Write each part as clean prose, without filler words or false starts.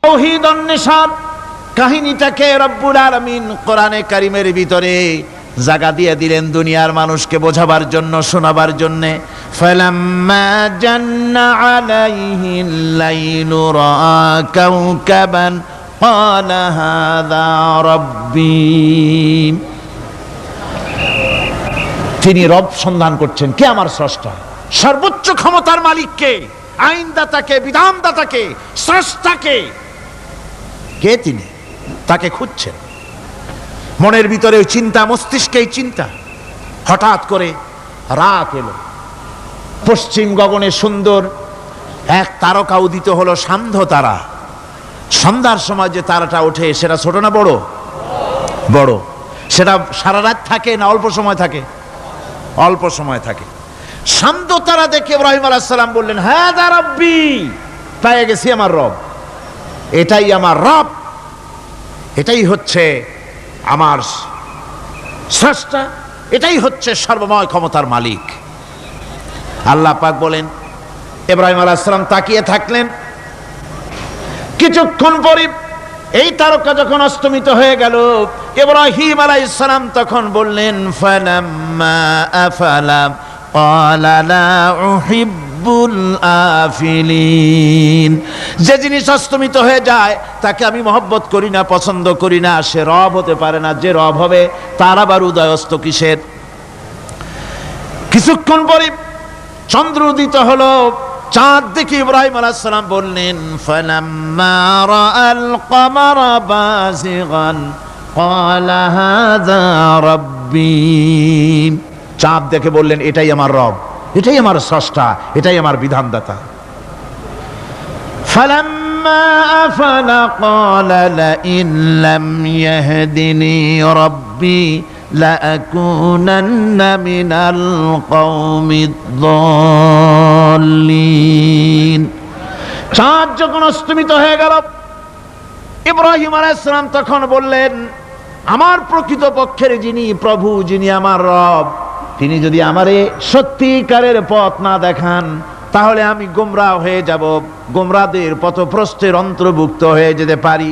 তাওহীদ অন্বেষণ কাহিনীটাকে রব্বুল আলামিন কোরআনে কারীমের ভিতরে জায়গা দিয়ে দিলেন দুনিয়ার মানুষকে বোঝাবার জন্য, শোনাবার জন্য। ফালাম্মা জান্না আলাইহিল লাইলু রাআ কাওকাবান ক্বালা হাযা রাব্বী। তিনি রব সন্ধান করছেন, কে আমার স্রষ্টা, সর্বোচ্চ ক্ষমতার মালিককে, আইনদাতাকে, বিধানদাতাকে, স্রষ্টাকে, কে তিনি, তাকে খুঁজছেন। মনের ভিতরে চিন্তা, মস্তিষ্কেই চিন্তা। হঠাৎ করে রাত এলো, পশ্চিম গগনে সুন্দর এক তারকা উদিত হলো, সান্ধ্য তারা। সন্ধ্যার সময় যে তারাটা ওঠে সেটা ছোট না বড়? বড়। সেটা সারা রাত থাকে না অল্প সময় থাকে? অল্প সময় থাকে। সান্ধ্য তারা দেখে ইব্রাহিম আলাইহিস সালাম বললেন, হাযা রাব্বী, পেয়ে গেছি আমার রব, এটাই আমার রব, এটাই হচ্ছে আমার স্রষ্টা, এটাই হচ্ছে সর্বময় ক্ষমতার মালিক। আল্লাহ পাক বলেন, ইব্রাহিম আলাইহিস সালাম তাকিয়ে থাকলেন। কিছুক্ষণ পরে এই তারকা যখন অস্তমিত হয়ে গেল, ইব্রাহিম আলাইহিস সালাম তখন বললেন, ফালাম্মা আফালা ক্বালা লা উহিব্বুল আফিলিন। যে জিনিস অস্তমিত হয়ে যায় তাকে আমি মহব্বত করি না, পছন্দ করি না, সে রব হতে পারে না। যে রব হবে তার আবার উদয় অস্ত কিসের? কিছুক্ষণ পরে চন্দ্র উদিত হলো, চাঁদ দেখে ইব্রাহিম আলাইহিস সালাম বললেন, ফালাম্মা রাআল কমারা বাযিগান ক্বালা হাযা রাব্বী। চাঁদ দেখে বললেন, এটাই আমার রব, এটাই আমার স্রষ্টা, এটাই আমার বিধানদাতা। ফালাম্মা আফালা ক্বালা লাইন লাম ইয়াহদিনি রাব্বী লাআকুনান্না মিনাল কওমিদ যাল্লিন। চাঁদ যখন অস্তমিত হয়ে গেল, ইব্রাহিম আলাইহিস সালাম তখন বললেন, আমার প্রকৃত পক্ষের যিনি প্রভু, যিনি আমার রব, তিনি যদি আমারে সত্যিকারের পথ না দেখান তাহলে আমি গোমরাহ হয়ে যাব, গোমরাহদের পথভ্রষ্টের অন্তর্ভুক্ত হয়ে যেতে পারি।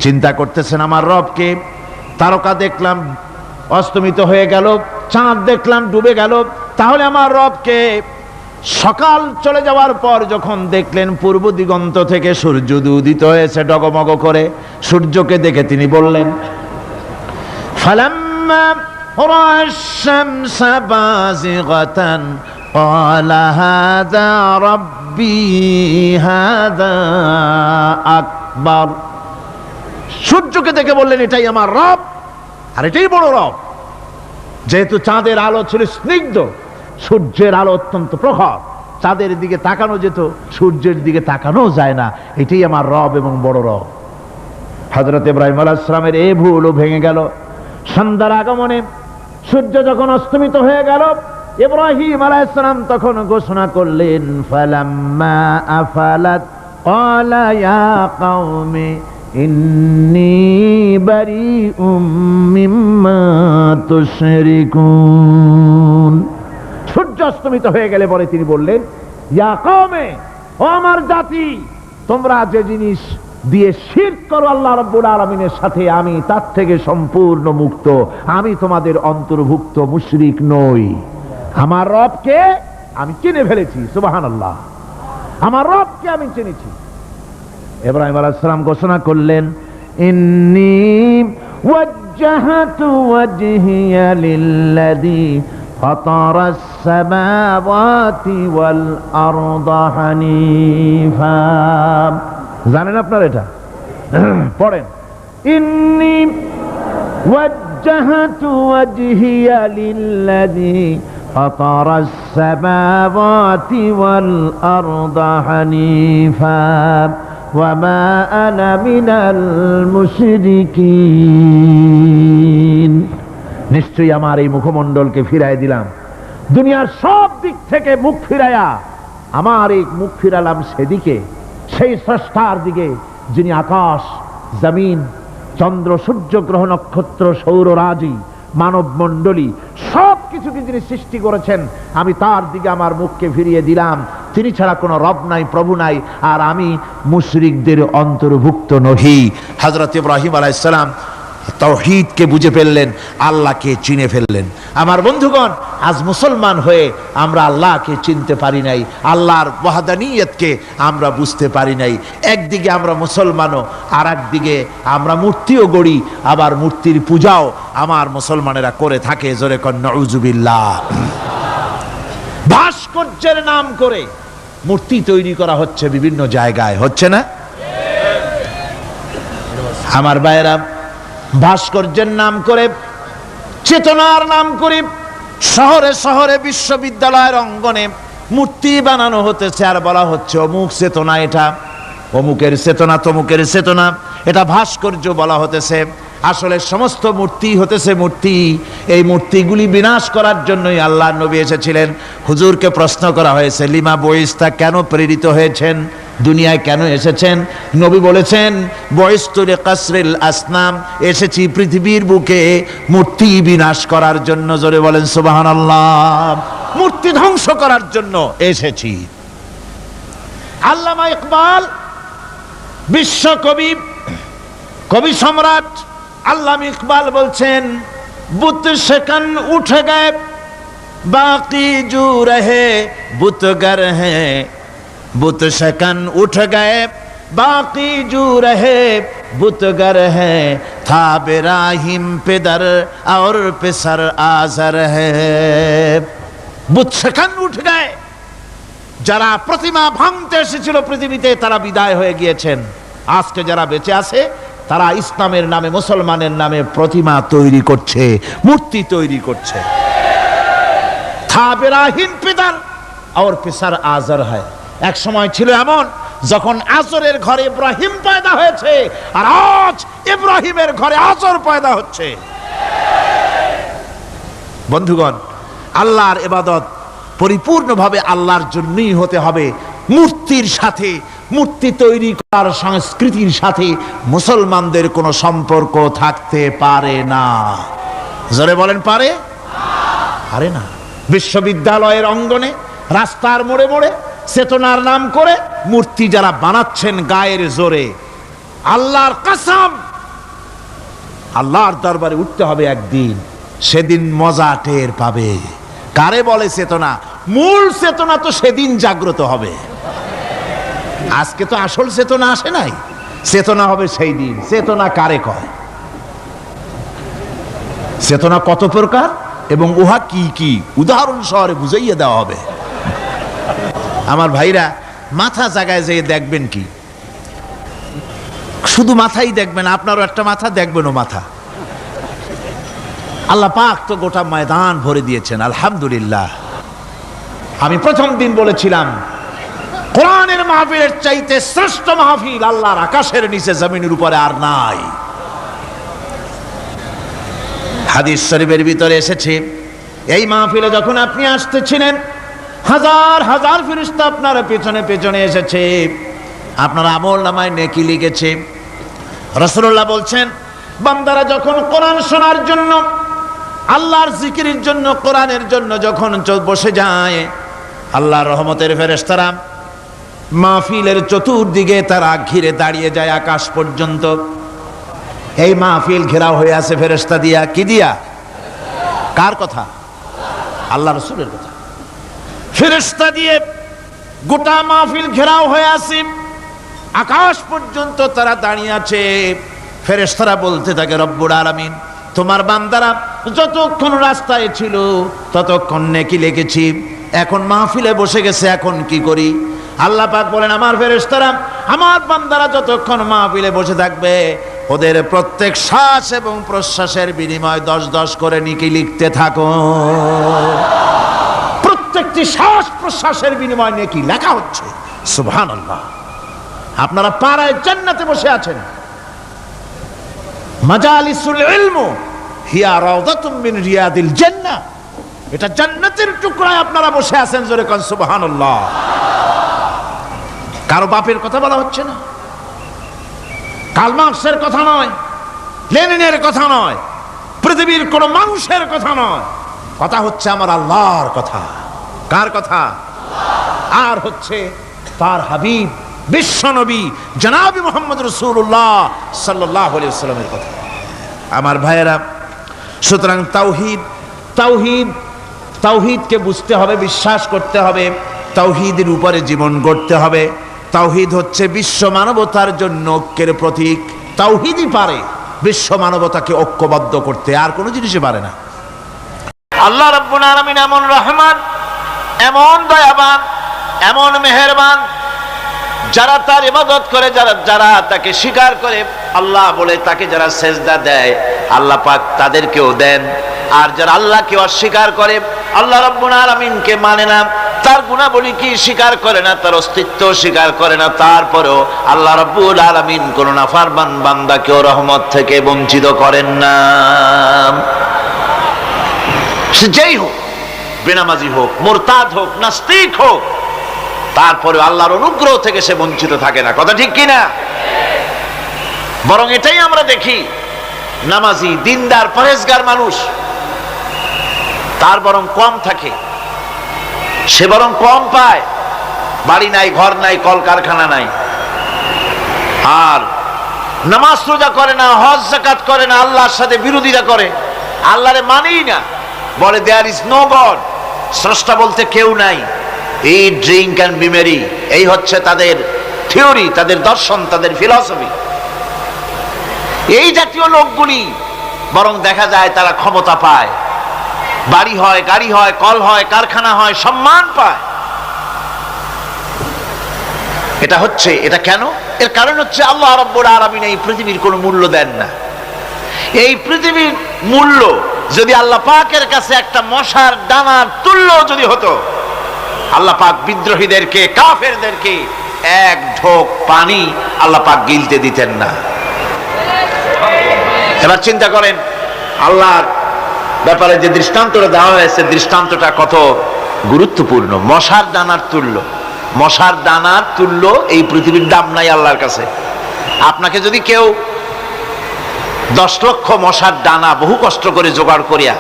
চিন্তা করতেছেন আমার রবকে। তারকা দেখলাম অস্তমিত হয়ে গেল, চাঁদ দেখলাম ডুবে গেল, তাহলে আমার রবকে। সকাল চলে যাওয়ার পর যখন দেখলেন পূর্ব দিগন্ত থেকে সূর্য উদিত হয়েছে ডগমগ করে, সূর্যকে দেখে তিনি বললেন, ফালাম্মা রাআ আশ-শামসা বাযিগাতান ক্বালা হাযা রাব্বী হাযা আকবার। সূর্যকে দেখে বললেন, এটাই আমার রব, আর এটাই বড় রব। যেহেতু চাঁদের আলো ছিল স্নিগ্ধ, সূর্যের আলো অত্যন্ত প্রখর, চাঁদের দিকে তাকানো যেত, সূর্যের দিকে তাকানো যায় না, এটাই আমার রব এবং বড় রব। হযরত ইব্রাহিম আলাইহিস সালামের এই ভুলও ভেঙে গেল। সন্ধ্যার আগমনে সূর্য যখন অস্তমিত হয়ে গেল, ইব্রাহিম আলাইহিস সালাম তখন ঘোষণা করলেন, ফালাম্মা আফালাত ক্বালা ইয়া কওমি ইন্নী বারিউম মিম্মা তুশরিকুন। সূর্য অস্তমিত হয়ে গেলে পরে তিনি বললেন, ইয়া কওমে, ও আমার জাতি, তোমরা যে জিনিস দিয়ে শিরক করো আল্লাহ রাব্বুল আলামিনের সাথে, আমি তার থেকে সম্পূর্ণ মুক্ত, আমি তোমাদের অন্তর্ভুক্ত, মুশরিক নই। আমার রবকে আমি চিনে ফেলেছি, সুবহানাল্লাহ, আমার রবকে আমি চিনেছি। ইব্রাহিম আলাইহিস সালাম ঘোষণা করলেন, ইন্নী ওয়াজ্জাহাতু ওয়াজহিয়া লিল্লাযী ফাতারাস সামাওয়াতি ওয়াল আরদা হানিফা। জানেন আপনারা এটা? পড়েন, ইন্নী ওয়াজ্জাহাতু ওয়াজহিয়া লিল্লাযী ফাতারাস সামাওয়াতি ওয়াল আরদা হানিফা ওয়ামা আনা মিনাল মুশরিকিন। নিশ্চয়ই আমার এই মুখমণ্ডলকে ফিরাই দিলাম, দুনিয়ার সব দিক থেকে মুখ ফিরাইয়া আমার এই মুখ ফিরালাম সেদিকে, সেই স্রষ্টার দিকে, যিনি আকাশ, জমিন, চন্দ্র, সূর্য, গ্রহ, নক্ষত্র, সৌররাজি, মানব মণ্ডলী সব কিছুকে যিনি সৃষ্টি করেছেন, আমি তার দিকে আমার মুখকে ফিরিয়ে দিলাম। তিনি ছাড়া কোনো রব নাই, প্রভু নাই, আর আমি মুশরিকদের অন্তর্ভুক্ত নহি। হযরত ইব্রাহিম আলাইহিস সালাম তাওহীদকে বুঝে ফেললেন, আল্লাহকে চিনে ফেললেন। আমার বন্ধুগণ, আজ মুসলমান হয়ে আমরা আল্লাহকে চিনতে পারি নাই, আল্লাহর ওয়াহদানিয়তকে আমরা বুঝতে পারি নাই। একদিকে আমরা মুসলমানও, আর একদিকে আমরা মূর্তিও গড়ি, আবার মূর্তির পূজাও আমার মুসলমানেরা করে থাকে। জোরে কোন নাউজুবিল্লাহ। ভাস্কর্যের নাম করে মূর্তি তৈরি করা হচ্ছে বিভিন্ন জায়গায়, হচ্ছে না? আমার ভাইয়েরা, ভাস্কর্যের নাম করে, চেতনার নাম করে শহরে শহরে বিশ্ববিদ্যালয়ের অঙ্গনে মূর্তি বানানো হতেছে, আর বলা হচ্ছে অমুক চেতনা, এটা অমুকের চেতনা, তমুকের চেতনা, এটা ভাস্কর্য বলা হতেছে। আসলে সমস্ত মূর্তি হতেছে মূর্তি। এই মূর্তিগুলি বিনাশ করার জন্যই আল্লাহর নবী এসেছিলেন। হুজুরকে প্রশ্ন করা হয়েছে, লিমা বয়স্তা, কেন প্রেরিত হয়েছেন, দুনিয়ায় কেন এসেছেন? নবী বলেছেন, বয়স্তুরে কাসরিল আসনাম, এসেছি পৃথিবীর বুকে মূর্তি বিনাশ করার জন্য। জোরে বলেন সুবহানাল্লাহ। মূর্তি ধ্বংস করার জন্য এসেছি। আল্লামা ইকবাল, বিশ্বকবি, কবি সম্রাট আল্লামা ইকবাল বলছেন, বুত সেকন উঠে গয়ে বাকি জু রহে বুতগর হ্যাঁ, बुत शकन उठ गए बाकी जू रहे बुतगर है, था बिराहिम पिदर और पिसर आजर है। बुत शकन उठ गए, যারা প্রতিমা ভাঙতে এসেছিল পৃথিবীতে তারা বিদায় হয়ে গিয়েছেন। আজকে যারা বেঁচে আছে তারা ইসলামের নামে, মুসলমানের নামে প্রতিমা তৈরি করছে, মূর্তি তৈরি করছে। था बिराहिम पिदर और पिसर आजर है। এক সময় ছিল এমন যখন আজরের ঘরে ইব্রাহিম পয়দা হয়েছে, আর আজ ইব্রাহিমের ঘরে আজর পয়দা হচ্ছে। বন্ধুগণ, আল্লাহর ইবাদত পরিপূর্ণভাবে আল্লাহর জন্যই হতে হবে। মূর্তির সাথে, মূর্তি তৈরি করার সংস্কৃতির সাথে মুসলমানদের কোনো সম্পর্ক থাকতে পারে না। জোরে বলেন, পারে? পারে না। বিশ্ববিদ্যালয়ের অঙ্গনে, রাস্তার মোড়ে মোড়ে চেতনার নাম করে মূর্তি যারা বানাচ্ছেন গায়ের জোরে, আল্লাহর কসম, আল্লাহর দরবারে উঠতে হবে একদিন, সেদিন মজা টের পাবে। কারে বলে চেতনা? মূল চেতনা তো সেদিন জাগ্রত হবে। আজকে তো আসল চেতনা আসে নাই, চেতনা হবে সেই দিন। চেতনা কারে কয়? চেতনা কত প্রকার এবং উহা কি কি উদাহরণ সহরে বুঝাইয়া দেওয়া হবে। আমার ভাইরা, মাথা জায়গায় যেয়ে দেখবেন কি, শুধু মাথাই দেখবেন, আপনারও একটা মাথা, দেখবেনও মাথা। আল্লাহ পাক তো গোটা ময়দান ভরে দিয়েছেন, আলহামদুলিল্লাহ। আমি প্রথম দিন বলেছিলাম, কোরআনের মাহফিলের চাইতে শ্রেষ্ঠ মাহফিল আল্লাহর আকাশের নিচে জমিনের উপরে আর নাই। হাদিস শরীফের ভিতরে এসেছে, এই মাহফিলে যখন আপনি আসতেছিলেন, হাজার হাজার ফেরেশতা আপনার পেছনে পেছনে এসেছে, আপনার আমল নামায় নেকি লিখেছে। রাসূলুল্লাহ বলছেন, বান্দারা যখন কোরআন শোনার জন্য, আল্লাহর জিকিরের জন্য, কোরআনের জন্য যখন বসে যায়, আল্লাহর রহমতের ফেরেশতারা মাহফিলের চতুর্দিকে তারা ঘিরে দাঁড়িয়ে যায় আকাশ পর্যন্ত। এই মাহফিল ঘেরাও হয়ে আছে ফেরেশতা দিয়া। কি দিয়া? কার কথা? আল্লাহ রাসূলের কথা। ফেরেশতা দিয়ে গোটা মাহফিল ঘেরাও হয়ে আছে, আকাশ পর্যন্ত তারা দাঁড়িয়ে আছে। ফেরেশতারা বলতে থাকে, রব্বুল আলামিন, তোমার বান্দারা যতক্ষণ রাস্তায় ছিল ততক্ষণ নেকি লিখেছি, এখন মাহফিলে বসে গেছে, এখন কি করি? আল্লাহ পাক বলেন, আমার ফেরেশতারা, আমার বান্দারা যতক্ষণ মাহফিলে বসে থাকবে, ওদের প্রত্যেক শ্বাস এবং প্রশ্বাসের বিনিময়ে 10-10 করে নেকি লিখতে থাকো। প্রত্যেকটি শ্বাস প্রশ্বাসের বিনিময়ে নেকি লেখা হচ্ছে। সুবহানাল্লাহ। আপনারা পাড়ায় জান্নাতে বসে আছেন। মাজালিসুল ইলম হিয়া রাউদাতুম মিন রিয়াদিল জান্নাহ, এটা জান্নাতের টুকরায় আপনারা বসে আছেন। জোরে কোন সুবহানাল্লাহ। কারো বাপের কথা বলা হচ্ছে না, কার্ল মার্কসের কথা নয়, লেনিনের কথা নয়, পৃথিবীর কোন মানুষের কথা নয়, কথা হচ্ছে আমার আল্লাহর কথা। কার কথা? আর হচ্ছে তার হাবিব বিশ্বনবী জনাবি মুহাম্মদ রাসূলুল্লাহ সাল্লাল্লাহু আলাইহি ওয়াসাল্লামের কথা। আমার ভাইয়েরা, সুতরাং তাওহীদকে বুঝতে হবে, বিশ্বাস করতে হবে, তাওহীদের উপরে জীবন গড়তে হবে। তাওহীদ হচ্ছে বিশ্ব মানবতার জন্য ঐক্যের প্রতীক। তাওহীদই পারে বিশ্ব মানবতাকে ঐক্যবদ্ধ করতে, আর কোনো জিনিসই পারে না। আল্লাহ রাব্বুল আলামিন এমন রহমান, এমন দয়াবান, এমন মেহেরবান, যারা তার ইবাদত করে, যারা তাকে স্বীকার করে, আল্লাহ বলে তাকে যারা সেজদা দেয়, আল্লাহ পাক তাদেরকেও দেন। আর যারা আল্লাহকে অস্বীকার করে, আল্লাহ রাব্বুল আলামিনকে মানে না, তার গুণাবলী কি স্বীকার করে না, তার অস্তিত্ব স্বীকার করে না, তারপরেও আল্লাহ রাব্বুল আলামিন কোন নাফরমান বান্দাকেও রহমত থেকে বঞ্চিত করেন না। সে যেই হোক, বেনামাজি হোক, মুরতাদ হোক, নাস্তিক হোক, তারপরে আল্লাহর অনুগ্রহ থেকে সে বঞ্চিত থাকে না। কথা ঠিক কিনা? বরং এটাই আমরা দেখি, নামাজি, দিনদার, পরেজগার মানুষ তার বরং কম থাকে, সে বরং কম পায়। বাড়ি নাই, ঘর নাই, কলকারখানা নাই, আর নামাজ রোজা করে না, হজ যাকাত করে না, আল্লাহর সাথে বিরোধিতা করে, আল্লাহরে মানেই না, বলে দেয়ার ইজ নো গড, স্রষ্টা বলতে কেউ নাই। এই ড্রিঙ্ক অ্যান্ড বি মেরি, এই হচ্ছে তাদের থিওরি, তাদের দর্শন, তাদের ফিলসফি। এই জাতীয় লোকগুলি বরং দেখা যায় তারা ক্ষমতা পায়, বাড়ি হয়, গাড়ি হয়, কল হয়, কারখানা হয়, সম্মান পায়। এটা কেন? এর কারণ হচ্ছে আল্লাহ রাব্বুল আলামিন এই পৃথিবীর কোনো মূল্য দেন না। এই পৃথিবীর মূল্য যদি আল্লাহ পাকের কাছে একটা মশার দানার তুল্য যদি হতো, আল্লাহ পাক বিদ্রোহীদেরকে, কাফেরদেরকে এক ঢোক পানি আল্লাহ পাক গিলতে দিতেন না। এবার চিন্তা করেন, আল্লাহর ব্যাপারে যে দৃষ্টান্তটা দেওয়া হয়েছে, দৃষ্টান্তটা কত গুরুত্বপূর্ণ। মশার দানার তুল্য, মশার দানার তুল্য এই পৃথিবীর দাম নাই আল্লাহর কাছে। আপনাকে যদি কেউ 10 লক্ষ মশার দানা বহু কষ্ট করে জোগাড় করিয়া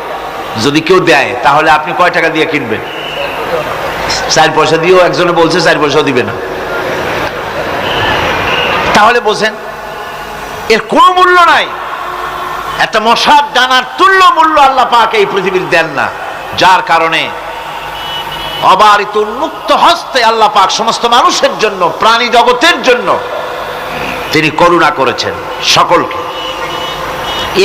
যদি কেউ দেয়, তাহলে আপনি কয় টাকা দিয়ে কিনবেন? 4 পয়সা দিয়েও, একজনে বলছে 4 পয়সাও দিবে না। তাহলে বোঝেন এর কোনো মূল্য নাই। একটা মশার দানার তুল্য মূল্য আল্লাহ পাক এই পৃথিবীর দেন না, যার কারণে অবারিত উন্মুক্ত হস্তে আল্লাহ পাক সমস্ত মানুষের জন্য, প্রাণী জগতের জন্য তিনি করুণা করেছেন সকলকে।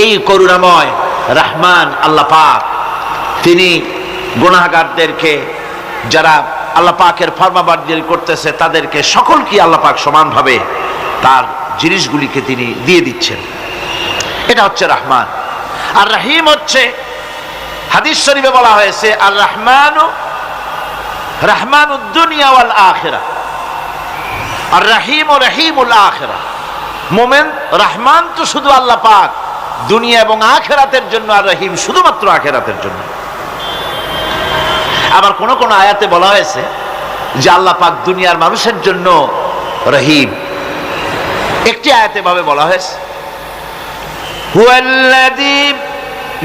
এই করুণাময় রহমান আল্লাহ পাক, তিনি গুনাহগারদেরকে, যারা আল্লাহ পাকের ফরমাবরদারি করতেছে, তাদেরকে সকলকে আল্লাহ পাক সমানভাবে তার জিনিসগুলিকে তিনি দিয়ে দিচ্ছেন। এটা হচ্ছে রহমান। আর রহিম হচ্ছে, হাদিস শরীফে বলা হয়েছে, আর রহমানুদ দুনিয়া ওয়াল আখিরা, আর রহিম ও রহিমুল আখিরা। মোমেন রহমান তো শুধু আল্লাহ পাক দুনিয়া এবং আখিরাতের জন্য, আর রহিম শুধুমাত্র আখিরাতের জন্য। আবার কোন কোন আয়াতে বলা হয়েছে যে আল্লাহ পাক দুনিয়ার মানুষের জন্য রহিম। একটি আয়াতে ভাবে বলা হয়েছে, হুয়াল্লাযী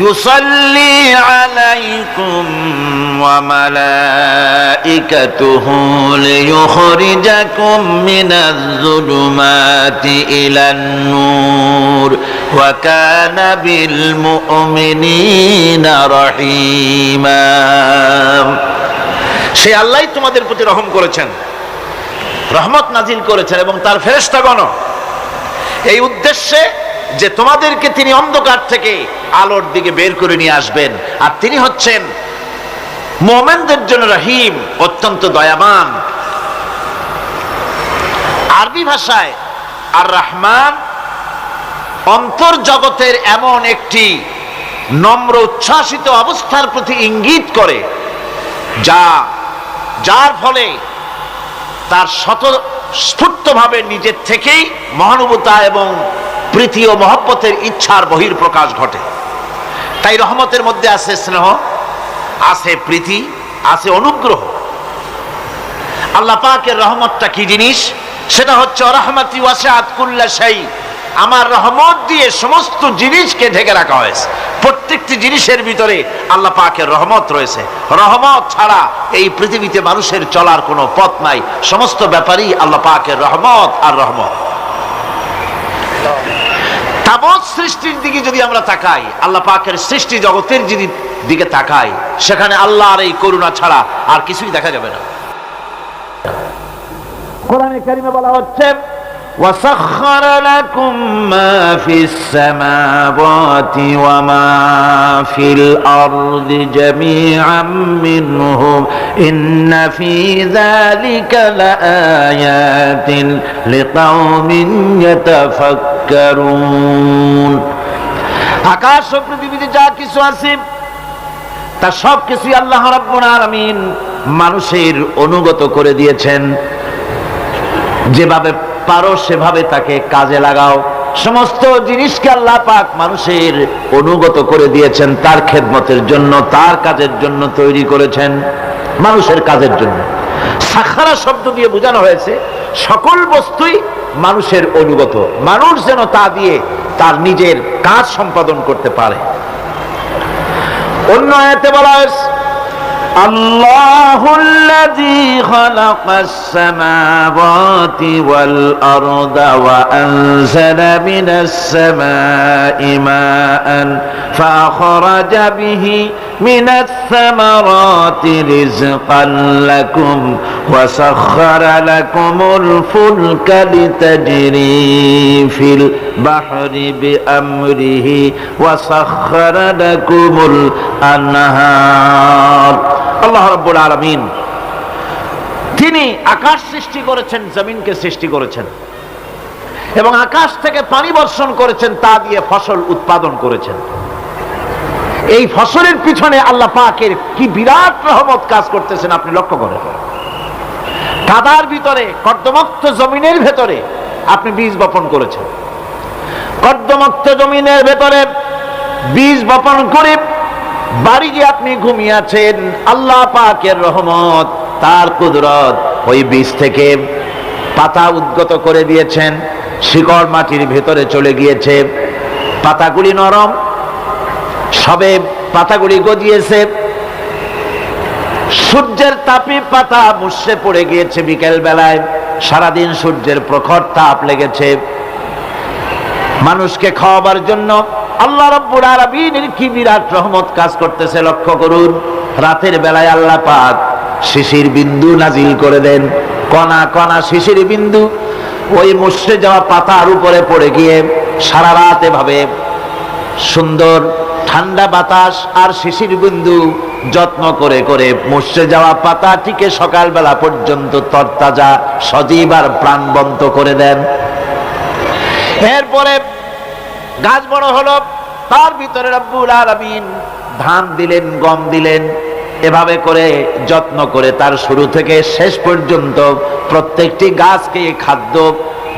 ইউসাল্লি আলাইকুম ওয়া মালাইকাতুহু লিয়ুখরিজাকুম মিনাজ যুলুমাতি ইলান নূর ওয়া কানা বিল মুমিনিনা রহিমা। সে আল্লাহই তোমাদের প্রতি রহম করেছেন, রহমত নাজিল করেছেন, এবং তার ফেরেশতাগণ এই উদ্দেশ্যে যে তোমাদেরকে তিনি অন্ধকার থেকে আলোর দিকে বের করে নিয়ে আসবেন। আর তিনি হচ্ছেন মুমিনদের জন্য রহিম, অত্যন্ত দয়াবান। আরবি ভাষায় আর রহমান অন্তর্জগতের এমন একটি নম্র উচ্ছ্বাসিত অবস্থার প্রতি ইঙ্গিত করে, যার ফলে তার স্বতঃস্ফূর্তভাবে নিজের থেকেই মহানুভবতা এবং প্রীতি ও মহব্বতের ইচ্ছার বহির্প্রকাশ ঘটে। তাই রহমতের মধ্যে আছে স্নেহ, আছে প্রীতি, আছে অনুগ্রহ। আল্লাহ পাকের রহমতটা কি জিনিস? সেটা হচ্ছে রাহমাতি ওয়াসিআত কুল্লা শাই, আমার রহমত দিয়ে সমস্ত জিনিসকে ঢেকে রাখা হয়েছে। প্রত্যেকটি জিনিসের ভিতরে আল্লাহ পাকের রহমত রয়েছে। রহমত ছাড়া এই পৃথিবীতে মানুষের চলার কোনো পথ নাই। সমস্ত ব্যাপারই আল্লাহ পাকের রহমত আর রহমত। তাবৎ সৃষ্টির দিকে যদি আমরা তাকাই, আল্লাহ পাকের সৃষ্টি জগতের দিকে তাকাই, সেখানে আল্লাহর এই করুণা ছাড়া আর কিছুই দেখা যাবে না। কোরআনে কারিমে বলা হচ্ছে وَسَخَّرَ لَكُم مَّا فِي السَّمَاوَاتِ وَمَا فِي الْأَرْضِ جَمِيعًا مِّنْهُ إِنَّ فِي ذَلِكَ لَآيَاتٍ لِقَوْمٍ يَتَفَكَّرُونَ। আকাশ ও পৃথিবীতে যা কিছু আছে তা সব কিছুই আল্লাহ রাব্বুল আলামিন মানুষের অনুগত করে দিয়েছেন। যেভাবে পারো সেভাবে তাকে কাজে লাগাও। সমস্ত জিনিসকে আল্লাহ পাক মানুষের অনুগত করে দিয়েছেন, তার খেদমতের জন্য, তার কাজের জন্য তৈরি করেছেন, মানুষের কাজের জন্য। সাখারা শব্দ দিয়ে বোঝানো হয়েছে সকল বস্তুই মানুষের অনুগত, মানুষ যেন তা দিয়ে তার নিজের কাজ সম্পাদন করতে পারে। অন্য আয়াতে বলা হয়েছে আল্লাহুল্লাযী খালাকাস সামাওয়াতি ওয়াল আরদা ওয়া আনজালা মিনাস সামাই মাআন ফাআখরাজা বিহি মিনাস সামারাতি রিজকান লাকুম ওয়া সাখখারা লাকুমুল ফুলকা লিতাজরি ফিল বাহরি বিআমরিহি ওয়া সাখখারা লাকুমুল আনহার। আল্লাহ রাব্বুল আলামিন তিনি আকাশ সৃষ্টি করেছেন, জমিনকে সৃষ্টি করেছেন এবং আকাশ থেকে পানি বর্ষণ করেছেন, তা দিয়ে ফসল উৎপাদন করেছেন। এই ফসলের পিছনে আল্লাহ পাকের কি বিরাট রহমত কাজ করতেছেন আপনি লক্ষ্য করেন। কাদার ভিতরে, কর্দমাক্ত জমিনের ভেতরে আপনি বীজ বপন করেছেন। কর্দমাক্ত জমিনের ভেতরে বীজ বপন করে বাড়ি গিয়ে আপনি ঘুমিয়ে আছেন। আল্লাহ পাকের রহমত, তার কুদরত, ওই বীজ থেকে পাতা উদ্গত করে দিয়েছেন, শিকড় মাটির ভেতরে চলে গিয়েছে, পাতাগুলি নরম, সবে পাতাগুলি গজিয়েছে, সূর্যের তাপে পাতা মুষড়ে পড়ে গিয়েছে। বিকেল বেলায় সারাদিন সূর্যের প্রখর তাপ লেগেছে। মানুষকে খাওয়াবার জন্য আল্লাহ রাব্বুল আলামিনের কি বিরাট রহমত কাজ করতেছে লক্ষ্য করুন। রাতের বেলায় আল্লাহ পাক শিশির বিন্দু নাজিল করে দেন, কণা কণা শিশির বিন্দু ওই মুষড়ে যাওয়া পাতার উপরে পড়ে গিয়ে সারা রাত এভাবে সুন্দর ঠান্ডা বাতাস আর শিশির বিন্দু যত্ন করে করে মুষড়ে যাওয়া পাতাটিকে সকালবেলা পর্যন্ত তরতাজা, সজীব আর প্রাণবন্ত করে দেন। এরপরে গাছ বড় হলো, তার ভিতরে রব্বুল আলামিন ধান দিলেন, গম দিলেন, এভাবে করে যত্ন করে তার শুরু থেকে শেষ পর্যন্ত প্রত্যেকটি গাছকে খাদ্য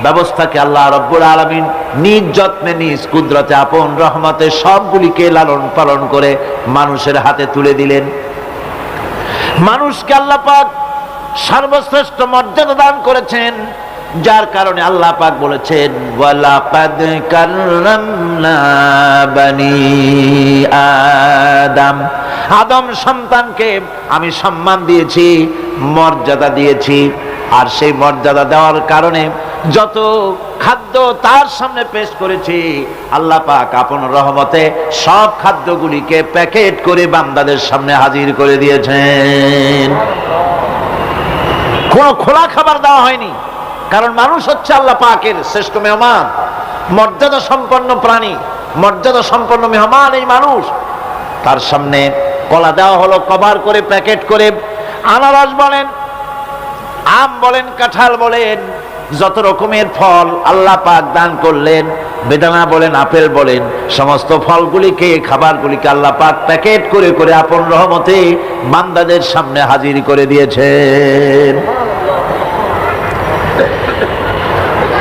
ব্যবস্থাকে আল্লাহ রব্বুল আলামিন নিজ যত্নে, নিজ কুদরতে, আপন রহমতে সবগুলিকে লালন পালন করে মানুষের হাতে তুলে দিলেন। মানুষকে আল্লাহ পাক সর্বশ্রেষ্ঠ মর্যাদা দান করেছেন, যার কারণে আল্লাহ পাক বলেছেন ওয়ালাকাদ কাররামনা বানি আদম, আদম সন্তানকে আমি সম্মান দিয়েছি, মর্যাদা দিয়েছি। আর সেই মর্যাদা দেওয়ার কারণে যত খাদ্য তার সামনে পেশ করেছি, আল্লাহ পাক আপন রহমতে সব খাদ্যগুলিকে প্যাকেট করে বান্দাদের সামনে হাজির করে দিয়েছেন। কোনো খোলা খাবার দেওয়া হয়নি, কারণ মানুষ হচ্ছে আল্লাহ পাকের শ্রেষ্ঠ মেহমান, মর্যাদা সম্পন্ন প্রাণী, মর্যাদা সম্পন্ন মেহমান এই মানুষ। তার সামনে কলা দেওয়া হলো কভার করে, প্যাকেট করে। আনারস বলেন, আম বলেন, কাঁঠাল বলেন, যত রকমের ফল আল্লাহ পাক দান করলেন, বেদানা বলেন, আপেল বলেন, সমস্ত ফলগুলিকে, খাবারগুলিকে আল্লাহ পাক প্যাকেট করে করে আপন রহমতে বান্দাদের সামনে হাজির করে দিয়েছেন।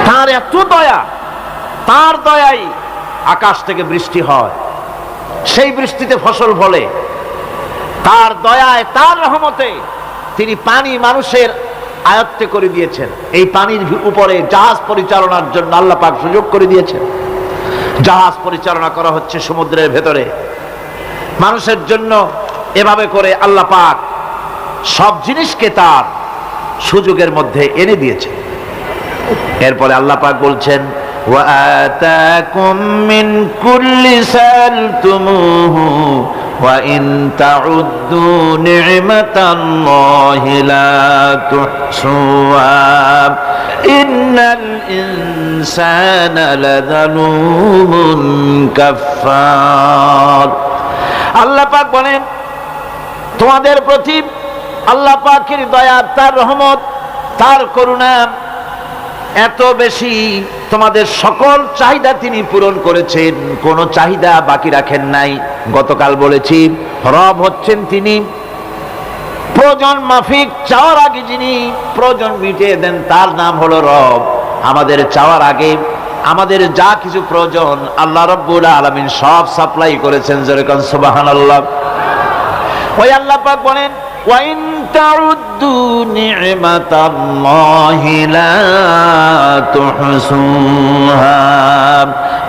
তার এত দয়া, তার দয়াই আকাশ থেকে বৃষ্টি হয়, সেই বৃষ্টিতে ফসল ফলে। তার দয়ায়, তার রহমতে তিনি পানি মানুষের আয়ত্তে করে দিয়েছেন। এই পানির উপরে জাহাজ পরিচালনার জন্য আল্লাহ পাক সুযোগ করে দিয়েছেন। জাহাজ পরিচালনা করা হচ্ছে সমুদ্রের ভেতরে মানুষের জন্য। এভাবে করে আল্লাহ পাক সব জিনিসকে তার সুযোগের মধ্যে এনে দিয়েছে। এরপরে আল্লাহ পাক বলছেন, وآتاكم من كل سألتموه وإن تعدوا نعمة الله لا تحصوها إن الإنسان لظلوم كفار। আল্লাহ পাক বলেন, তোমাদের প্রতি আল্লাহ পাকের দয়া, তার রহমত, তার করুণা এত বেশি, তোমাদের সকল চাহিদা তিনি পূরণ করেছেন, কোনো চাহিদা বাকি রাখেন নাই। গতকাল বলেছি, রব হচ্ছেন তিনি প্রয়োজন মাফিক চাওয়ার আগে যিনি প্রয়োজন মিটিয়ে দেন, তার নাম হলো রব। আমাদের চাওয়ার আগে আমাদের যা কিছু প্রয়োজন আল্লাহ রাব্বুল আলামিন সব সাপ্লাই করেছেন। যেরকম সুবহানাল্লাহ। ওই আল্লাহ পাক বলেন, وَإِن تَعُدُّوا نِعْمَةَ اللَّهِ لَا تُحْصُوهَا।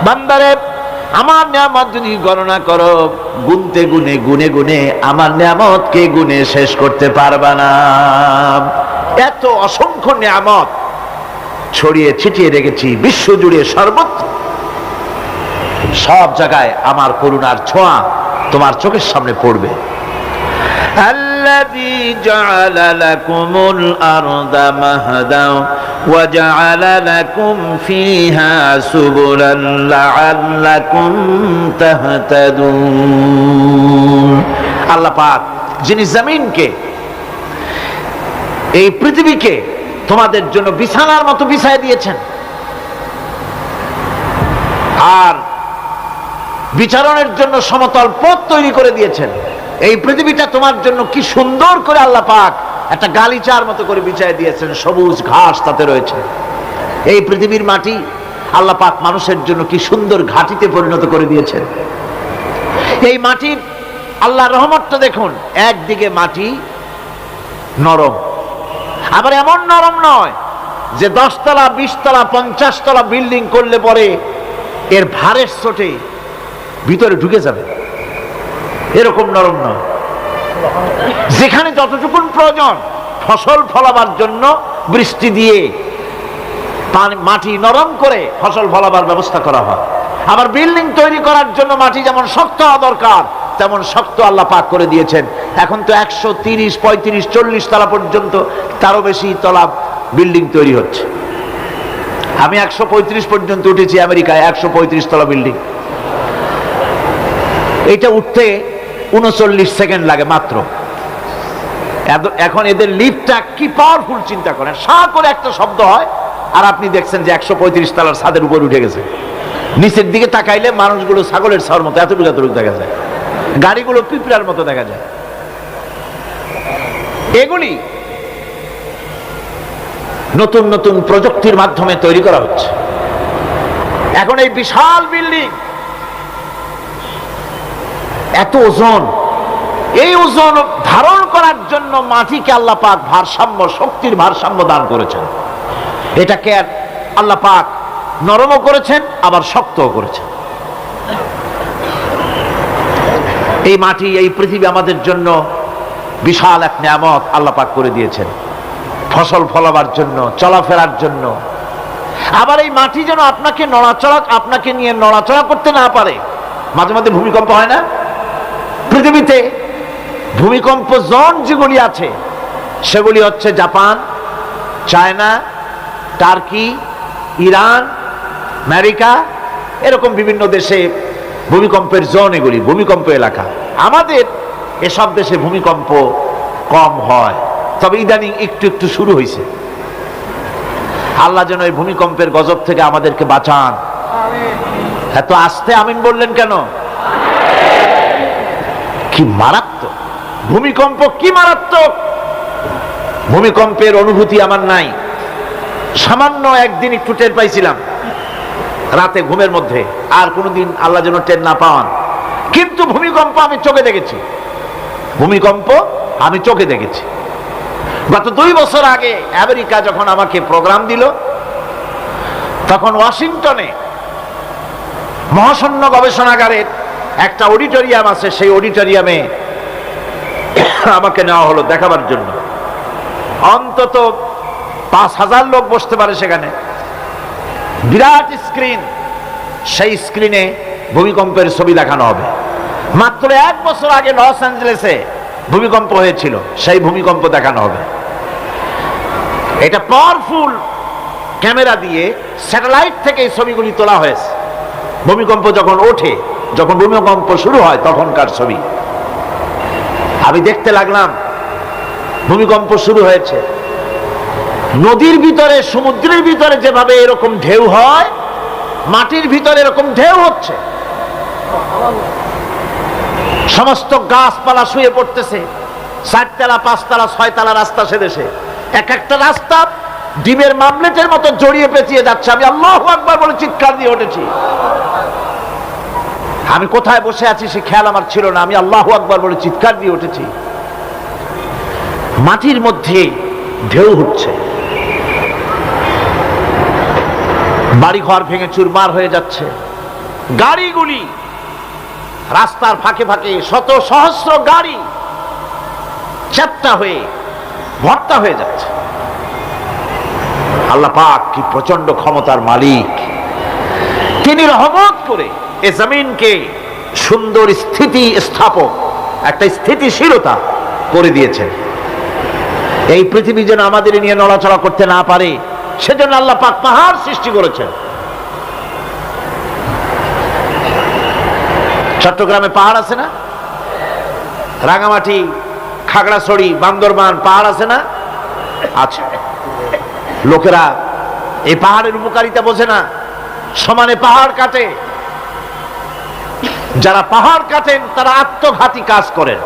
বান্দারে, আমার নিয়ামত যদি গণনা করো, গুনতে গুনে গুনে গুনে আমার নিয়ামতকে গুনে শেষ করতে পারবা না। এত অসংখ্য নিয়ামত ছড়িয়ে ছিটিয়ে রেখেছি বিশ্ব জুড়ে, সর্বত্র সব জায়গায় আমার করুণার ছোঁয়া তোমার চোখের সামনে পড়বে। الذي جعل لكم الأرض مهدا وجعل لكم فيها سبلا لعلكم تهتدون। আল্লাহ পাক যিনি জমিনকে, এই পৃথিবীকে তোমাদের জন্য বিছানার মতো বিছায় দিয়েছেন, আর বিচরণের জন্য সমতল পথ তৈরি করে দিয়েছেন। এই পৃথিবীটা তোমার জন্য কি সুন্দর করে আল্লাহ পাক একটা গালিচার মতো করে বিছায় দিয়েছেন, সবুজ ঘাস তাতে রয়েছে। এই পৃথিবীর মাটি আল্লাহ পাক মানুষের জন্য কি সুন্দর ঘাটিতে পরিণত করে দিয়েছেন। এই মাটির আল্লাহর রহমতটা দেখুন, একদিকে মাটি নরম, আবার এমন নরম নয় যে 10 তলা 20 তলা 50 তলা বিল্ডিং করলে পরে এর ভারের চোটে ভিতরে ঢুকে যাবে, এরকম নরম নয়। যেখানে যতটুকুন প্রয়োজন ফসল ফলাবার জন্য বৃষ্টি দিয়ে মাটি নরম করে ফসল ফলাবার ব্যবস্থা করা হয়। আবার বিল্ডিং তৈরি করার জন্য মাটি যেমন শক্ত হওয়া দরকার তেমন শক্ত আল্লাহ পাক করে দিয়েছেন। এখন তো 130, 35, 40 তলা পর্যন্ত, তারও বেশি তলা বিল্ডিং তৈরি হচ্ছে। আমি 135 পর্যন্ত উঠেছি আমেরিকায়, 135 তলা বিল্ডিং। এটা উঠতে 39 সেকেন্ড লাগে মাত্র। এখন এদের লিফটটা কি পাওয়ারফুল চিন্তা করেন, সা করে একটা শব্দ হয় আর আপনি দেখছেন যে 135 তলার ছাদের উপর উঠে গেছে। নিচের দিকে তাকাইলে মানুষগুলো ছাগলের ছাওয়ার মতো এতটুকু এতটুকু দেখা যায়, গাড়িগুলো পিঁপড়ার মতো দেখা যায়। এগুলি নতুন নতুন প্রযুক্তির মাধ্যমে তৈরি করা হচ্ছে। এখন এই বিশাল বিল্ডিং, এত ওজন, এই ওজন ধারণ করার জন্য মাটিকে আল্লাহ পাক ভারসাম্য, শক্তির ভারসাম্য দান করেছেন। এটাকে আল্লাহ পাক নরমও করেছেন আবার শক্তও করেছেন। এই মাটি, এই পৃথিবী আমাদের জন্য বিশাল এক নিয়ামত আল্লাহ পাক করে দিয়েছেন, ফসল ফলাবার জন্য, চলাফেরার জন্য। আবার এই মাটি যেন আপনাকে নিয়ে নড়াচড়া করতে না পারে। মাঝে মাঝে ভূমিকম্প হয় না? পৃথিবীতে ভূমিকম্প জোন যেগুলি আছে সেগুলি হচ্ছে Japan, China, turkey, Iran, America, এরকম বিভিন্ন দেশে ভূমিকম্পের জোন, এগুলি ভূমিকম্প এলাকা। আমাদের এসব দেশে ভূমিকম্প কম হয়, তবে ইদানিং একটু একটু শুরু হয়েছে। আল্লাহ যেন এই ভূমিকম্পের গজব থেকে আমাদেরকে বাঁচান। এত আস্তে আমিন বললেন কেন? কি মারাত্মক ভূমিকম্প, কি মারাত্মক ভূমিকম্পের অনুভূতি আমার নাই। সামান্য একদিন একটু টের পাইছিলাম রাতে ঘুমের মধ্যে, আর কোনোদিন আল্লাহ যেন টের না পাওয়ান। কিন্তু ভূমিকম্প আমি চোখে দেখেছি, ভূমিকম্প আমি চোখে দেখেছি। গত 2 বছর আগে আমেরিকা যখন আমাকে প্রোগ্রাম দিল, তখন ওয়াশিংটনে মহাশূন্য গবেষণাগারের একটা অডিটোরিয়াম আছে, সেই অডিটোরিয়ামে আমাকে নেওয়া হলো দেখাবার জন্য। অন্তত 5000 লোক বসতে পারে সেখানে, বিরাট স্ক্রিন, সেই স্ক্রিনে ভূমিকম্পের ছবি দেখানো হবে। মাত্র 1 বছর আগে লস অ্যাঞ্জেলেসে ভূমিকম্প হয়েছিল, সেই ভূমিকম্প দেখানো হবে। এটা পাওয়ারফুল ক্যামেরা দিয়ে স্যাটেলাইট থেকে এই ছবিগুলি তোলা হয়েছে। ভূমিকম্প যখন ওঠে, যখন ভূমিকম্প শুরু হয় তখনকার ছবি। আমি দেখতে লাগলাম ভূমিকম্প শুরু হয়েছে, নদীর ভিতরে, সমুদ্রের ভিতরে যেভাবে এরকম ঢেউ হয়, মাটির ভিতরে এরকম ঢেউ হচ্ছে। সমস্ত গাছপালা শুয়ে পড়তেছে, 4 তলা 5 তলা 6 তলা রাস্তা সেদেশে, এক একটা রাস্তা ডিমের মামলেটের মতো জড়িয়ে পেঁচিয়ে যাচ্ছে। আমি আল্লাহু আকবার বলে চিৎকার দিয়ে উঠেছি। আমি কোথায় বসে আছি সে খেয়াল আমার ছিল না, আমি আল্লাহু আকবার বলে চিৎকার দিয়ে উঠেছি। মাটির মধ্যে ঢেউ হচ্ছে, বাড়িঘর ভেঙে চুরমার হয়ে যাচ্ছে, গাড়িগুলি রাস্তার ফাঁকে ফাঁকে, শত সহস্র গাড়ি চ্যাপ্টা হয়ে ভর্তা হয়ে যাচ্ছে। আল্লাহ পাক কি প্রচন্ড ক্ষমতার মালিক! তিনি রহমত করে এ জমিনকে সুন্দর স্থিতি স্থাপক, একটা স্থিতিশীলতা করে দিয়েছেন। এই পৃথিবী যেন আমাদের নিয়ে নড়াচড়া করতে না পারে, সেজন্য আল্লাহ পাক পাহাড় সৃষ্টি করেছেন। চট্টগ্রামে পাহাড় আছে না? রাঙামাটি, খাগড়াছড়ি, বান্দরবান পাহাড় আছে না? আছে। লোকেরা এই পাহাড়ের উপকারিতা বোঝে না, সমানে পাহাড় কাটে। যারা পাহাড় কাটেন তারা আত্মঘাতী কাজ করেন,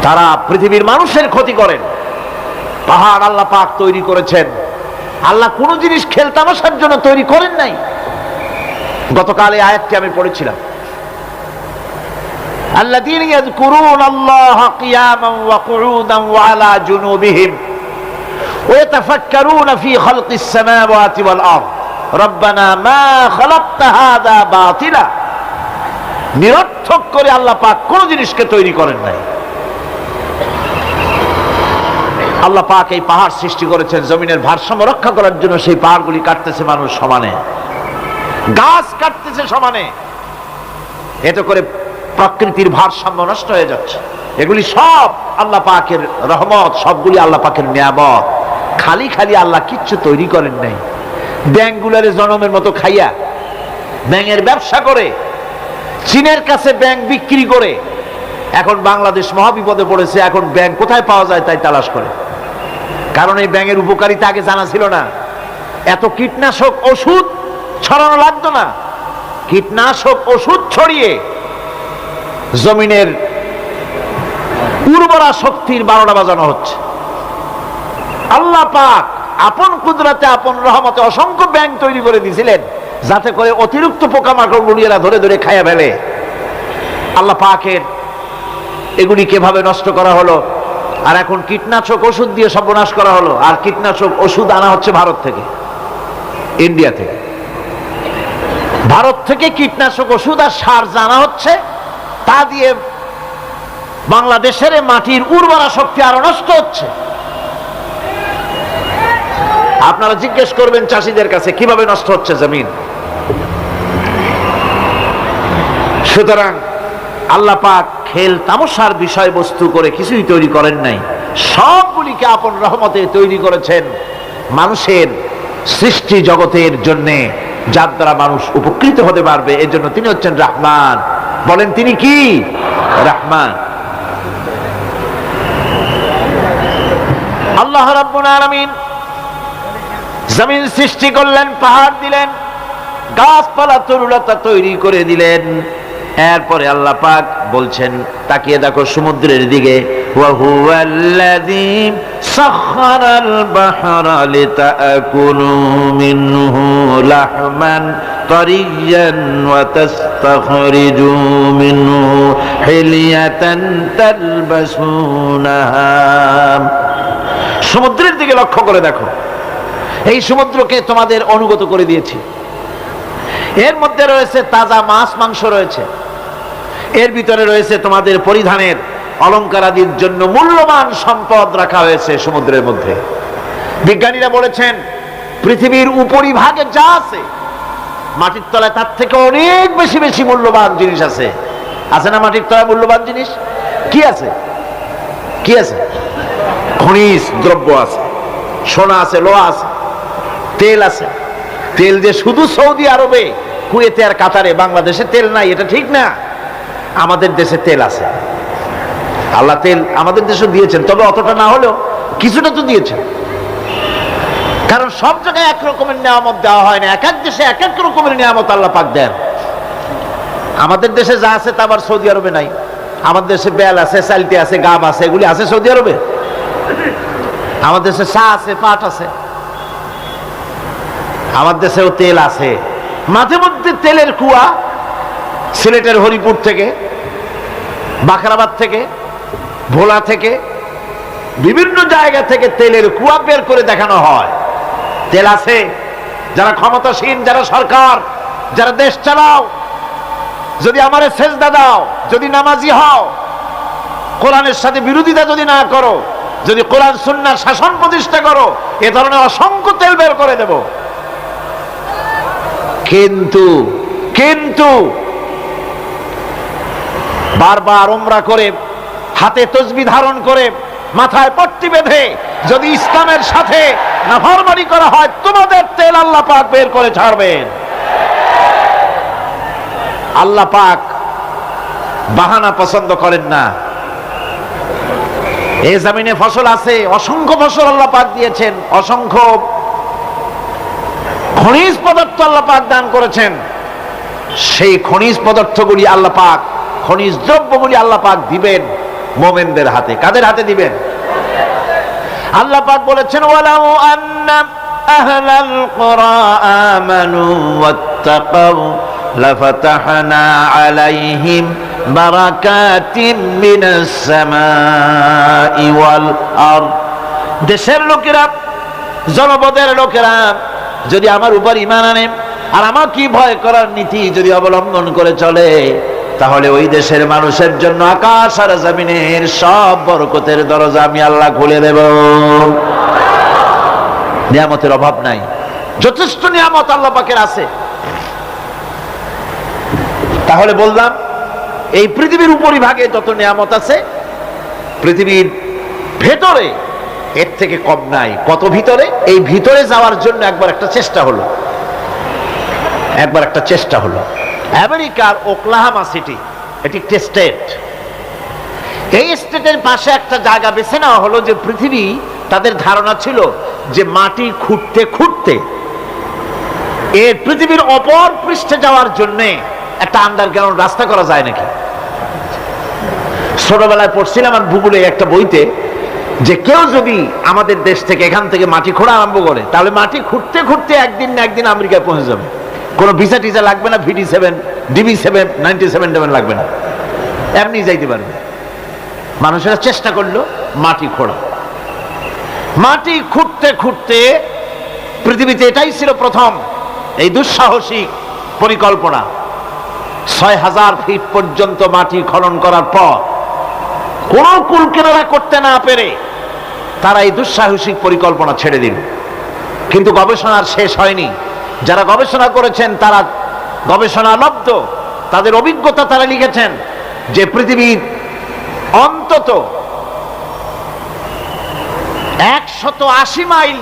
তারা পৃথিবীর মানুষের ক্ষতি করেন। পাহাড় আল্লাহ পাক তৈরি করেছেন। আল্লাহ কোন জিনিস খেলতামাশার জন্য তৈরি করেন নাই। গতকাল এই আয়াতটি আমি পড়েছিলাম, আল্লাযীনা ইয়াযকুরুনা আল্লাহা কিয়ামান ওয়া কুউদান ওয়া আলা জুনুবিহিম ওয়া ইয়াতাফাক্কারুনা ফি খালকিস সামাওয়াতি ওয়াল আরদ রব্বানা মা খালাকতা হাযা বাতিলা। নিরর্থক করে আল্লাহ পাক কোন জিনিসকে তৈরি করেন নাই। আল্লাহ পাক এই পাহাড় সৃষ্টি করেছেন জমিনের ভারসাম্য রক্ষা করার জন্য। সেই পাহাড়গুলি কাটতেছে মানুষ সমানে, গাছ কাটতেছে সমানে, এতে করে প্রকৃতির ভারসাম্য নষ্ট হয়ে যাচ্ছে। এগুলি সব আল্লাহ পাকের রহমত, সবগুলি আল্লাহ পাকের নিয়ামত। খালি খালি আল্লাহ কিচ্ছু তৈরি করেন নাই। ব্যাংকগুলারে জনমের মতো খাইয়া, ব্যাংকের ব্যবসা করে, চীনের কাছে ব্যাংক বিক্রি করে এখন বাংলাদেশ মহাবিপদে পড়েছে। এখন ব্যাংক কোথায় পাওয়া যায় তাই তালাশ করে, কারণ এই ব্যাংকের উপকারিতা আগে জানা ছিল না। এত কীটনাশক ওষুধ ছড়ানো লাগতো না। কীটনাশক ওষুধ ছড়িয়ে জমিনের উর্বরা শক্তির 12টা বাজানো হচ্ছে। আল্লাহ পাক আপন কুদরতে, আপন রহমতে অসংখ্য ব্যাংক তৈরি করে দিয়েছিলেন, যাতে করে অতিরিক্ত পোকামাকড় গুলিয়েরা ধরে ধরে খাইয়া ফেলে। আল্লাহ পাকের এগুলি কিভাবে নষ্ট করা হলো, আর এখন কীটনাশক ওষুধ দিয়ে সর্বনাশ করা হলো। আর কীটনাশক ওষুধ আনা হচ্ছে ভারত থেকে, ইন্ডিয়া থেকে। ভারত থেকে কীটনাশক ওষুধ আর সার জানা হচ্ছে, তা দিয়ে বাংলাদেশের মাটির উর্বরা শক্তি আরো নষ্ট হচ্ছে। আপনারা জিজ্ঞেস করবেন চাষীদের কাছে কিভাবে নষ্ট হচ্ছে জমিন। সুতরাং আল্লাহ পাক খেল তামাশার বিষয়বস্তু করে কিছুই তৈরি করেন নাই, সবগুলিকে আপন রহমতে তৈরি করেছেন মানুষের সৃষ্টি জগতের জন্য, যার দ্বারা মানুষ উপকৃত হতে পারবে। এর জন্য তিনি হচ্ছেন রহমান। বলেন তিনি কি? রহমান। আল্লাহ রাব্বুল আলামিন জমিন সৃষ্টি করলেন, পাহাড় দিলেন, গাছপালা তরুলতা তৈরি করে দিলেন। এরপরে আল্লাহ পাক বলছেন, তাকিয়ে দেখো সমুদ্রের দিকে, ওয়া হুয়াল্লাযী সাখখারাল বাহরা লিতাকুলু মিনহু লাহমান তারিয়্যান ওয়া তাস্তাখরিজু মিনহু হিলিয়াতান তালবাসুনাহা। সমুদ্রের দিকে লক্ষ্য করে দেখো, এই সমুদ্রকে তোমাদের অনুগত করে দিয়েছি। এর মধ্যে রয়েছে তাজা মাছ মাংস রয়েছে, এর ভিতরে রয়েছে তোমাদের পরিধানের অলংকার আদির জন্য মূল্যবান সম্পদ রাখা হয়েছে সমুদ্রের মধ্যে। বিজ্ঞানীরা বলেছেন পৃথিবীর উপরিভাগে যা আছে মাটির তলায় তার থেকে অনেক বেশি বেশি মূল্যবান জিনিস আছে। আছে না মাটির তলায় মূল্যবান জিনিস? কি আছে? কি আছে? খনিজ দ্রব্য আছে, সোনা আছে, লোহা আছে, তেল আছে। তেল যে শুধু সৌদি আরবে, কুয়েতে আর কাতারে, বাংলাদেশে তেল নাই এটা ঠিক না। আমাদের দেশে তেল আছে। আল্লাহ তেল আমাদের দেশে দিয়েছেন, তবে অতটা না হলেও কিছুটা তো দিয়েছেন। কারণ সব জায়গায় এক রকমের নিয়ামত দেওয়া হয় না, এক এক দেশে এক এক রকমের নিয়ামত আল্লাহ পাক দেন। আমাদের দেশে যা আছে তা আবার সৌদি আরবে নাই। আমাদের দেশে বেল আছে, চালতি আছে, গাব আছে, এগুলি আছে সৌদি আরবে। আমাদের দেশে চা আছে, পাট আছে। আমাদের দেশেও তেল আছে। মাঝে মধ্যে তেলের কুয়া সিলেটের হরিপুর থেকে, বাখরাবাদ থেকে, ভোলা থেকে, বিভিন্ন জায়গা থেকে তেলের কুয়া বের করে দেখানো হয়। তেল আছে। যারা ক্ষমতাসীন, যারা সরকার, যারা দেশ চালাও, যদি আমারে সেজদা দাও, যদি নামাজি হও, কোরআনের সাথে বিরোধিতা যদি না করো, যদি কোরআন সুন্নাহর শাসন প্রতিষ্ঠা করো, এ ধরনের অসংখ্য তেল বের করে দেব। কিন্তু কিন্তু বারবার উমরা করে, হাতে তসবিহ ধারণ করে, মাথায় পট্টি বেঁধে যদি ইসলামের সাথে নাফরমানি করা হয়, তোমাদের তেল আল্লাহ পাক বের করে ছাড়বেন। আল্লাহ পাক বাহানা পছন্দ করেন না। এই জমিনে ফসল আছে, অসংখ্য ফসল আল্লাহ পাক দিয়েছেন, অসংখ্য খনিজ পদার্থ আল্লাহ পাক দান করেছেন। সেই খনিজ পদার্থগুলি আল্লাহ পাক, খনিজ দ্রব্যগুলি আল্লাহ পাক দিবেন মুমিনদের হাতে। কাদের হাতে দিবেন? আল্লাহ পাক বলেছেন, ওয়ালাউ আন্না আহলাল কুরা আমানু ওয়াত্তাকাউ লাফাতাহনা আলাইহিম বারাকাতিম মিনাস সামাই ওয়াল আরদ। দেশের লোকেরা, জনপদের লোকেরা যদি আমার উপর ঈমান আনে আর আমার কি ভয় করার নীতি যদি অবলম্বন করে চলে, তাহলে ওই দেশের মানুষের জন্য আকাশ আর জমিনের সব বরকতের দরজা আমি আল্লাহ খুলে দেব। নিয়ামতের অভাব নাই, যথেষ্ট নিয়ামত আল্লাহ পাকের আছে। তাহলে বললাম, এই পৃথিবীর উপরিভাগে যত নিয়ামত আছে, পৃথিবীর ভেতরে এর থেকে কম নাই। কত ভিতরে? এই ভিতরে যাওয়ার জন্য একবার একটা চেষ্টা হলো। আমেরিকার ওকলাহামা সিটি, এটি একটি স্টেট। এই স্টেটের পাশে একটা জায়গা বেছে নেওয়া হলো, যে পৃথিবী, তাদের ধারণা ছিল যে মাটি খুঁড়তে খুঁড়তে এর পৃথিবীর অপর পৃষ্ঠে যাওয়ার জন্য একটা আন্ডারগ্রাউন্ড রাস্তা করা যায় নাকি। ছোটবেলায় পড়ছিলাম আর ভূগোলে একটা বইতে, যে কেউ যদি আমাদের দেশ থেকে, এখান থেকে মাটি খোঁড়া আরম্ভ করে, তাহলে মাটি খুঁড়তে খুঁড়তে একদিন না একদিন আমেরিকায় পৌঁছে যাবে। কোনো ভিসা টিসা লাগবে না, VD7, DB7, 97 লাগবে না, এমনি যাইতে পারবে। মানুষেরা চেষ্টা করলো মাটি খোঁড়া। মাটি খুঁড়তে খুঁড়তে পৃথিবীতে এটাই ছিল প্রথম এই দুঃসাহসিক পরিকল্পনা। 6000 ফিট পর্যন্ত মাটি খনন করার পর কোনো কুল কিনারা করতে না পেরে তারা এই দুঃসাহসিক পরিকল্পনা ছেড়ে দিল। কিন্তু গবেষণার শেষ হয়নি। যারা গবেষণা করেছেন তারা গবেষণালব্ধ, তাদের অভিজ্ঞতা তারা লিখেছেন যে পৃথিবীর অন্তত 180 মাইল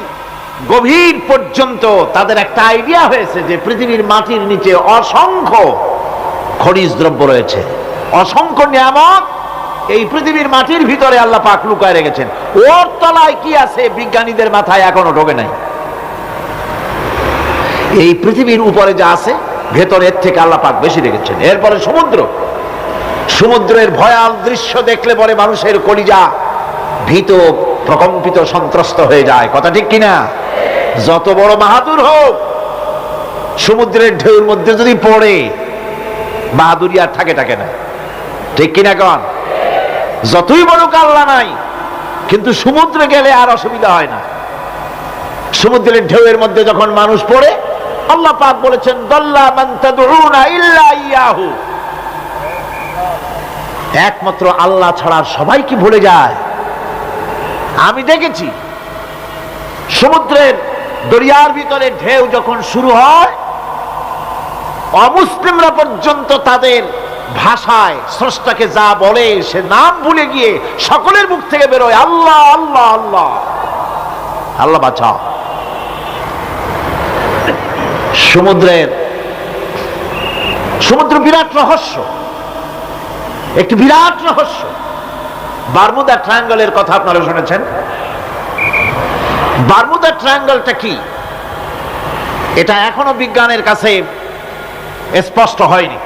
গভীর পর্যন্ত তাদের একটা আইডিয়া হয়েছে যে পৃথিবীর মাটির নিচে অসংখ্য খনিজ দ্রব্য রয়েছে, অসংখ্য নিয়ামত এই পৃথিবীর মাটির ভিতরে আল্লাহ পাক লুকায় রেখেছেন। ওর তলায় কি আছে বিজ্ঞানীদের মাথায় এখনো ঢোকে নাই। এই পৃথিবীর উপরে যা আছে ভেতরের থেকে আল্লাহ পাক বেশি রেখেছেন। এরপরে সমুদ্র, সমুদ্রের ভয়াল দৃশ্য দেখলে পরে মানুষের কলিজা ভীত, প্রকম্পিত, সন্ত্রস্ত হয়ে যায়। কথা ঠিক কিনা? যত বড় বাহাদুর হোক, সমুদ্রের ঢেউর মধ্যে যদি পড়ে, বাহাদুরি আর থাকে না। ঠিক কিনা কন? যতই বড় কাল্লা নাই, কিন্তু সমুদ্রে গেলে আর অসুবিধা হয় না। সমুদ্রের ঢেউয়ের মধ্যে যখন মানুষ পড়ে, আল্লাহ পাক বলেছেন, দাল্লা মান তাদউনা ইল্লা ইয়াহু, একমাত্র আল্লাহ ছাড়া সবাই কি ভুলে যায়? আমি দেখেছি সমুদ্রের দরিয়ার ভিতরে ঢেউ যখন শুরু হয়, অমুসলিমরা পর্যন্ত তাদের ভাষায় স্রষ্টাকে যা বলে সে নাম ভুলে গিয়ে সকলের মুখ থেকে বেরোয় আল্লাহ আল্লাহ আল্লাহ। আল্লাহ বাঁচাও। সমুদ্র বিরাট রহস্য, একটি বিরাট রহস্য। বারমুদা ট্রায়াঙ্গলের কথা আপনারা শুনেছেন। বারমুদা ট্রায়াঙ্গলটা কি, এটা এখনো বিজ্ঞানের কাছে স্পষ্ট হয়নি।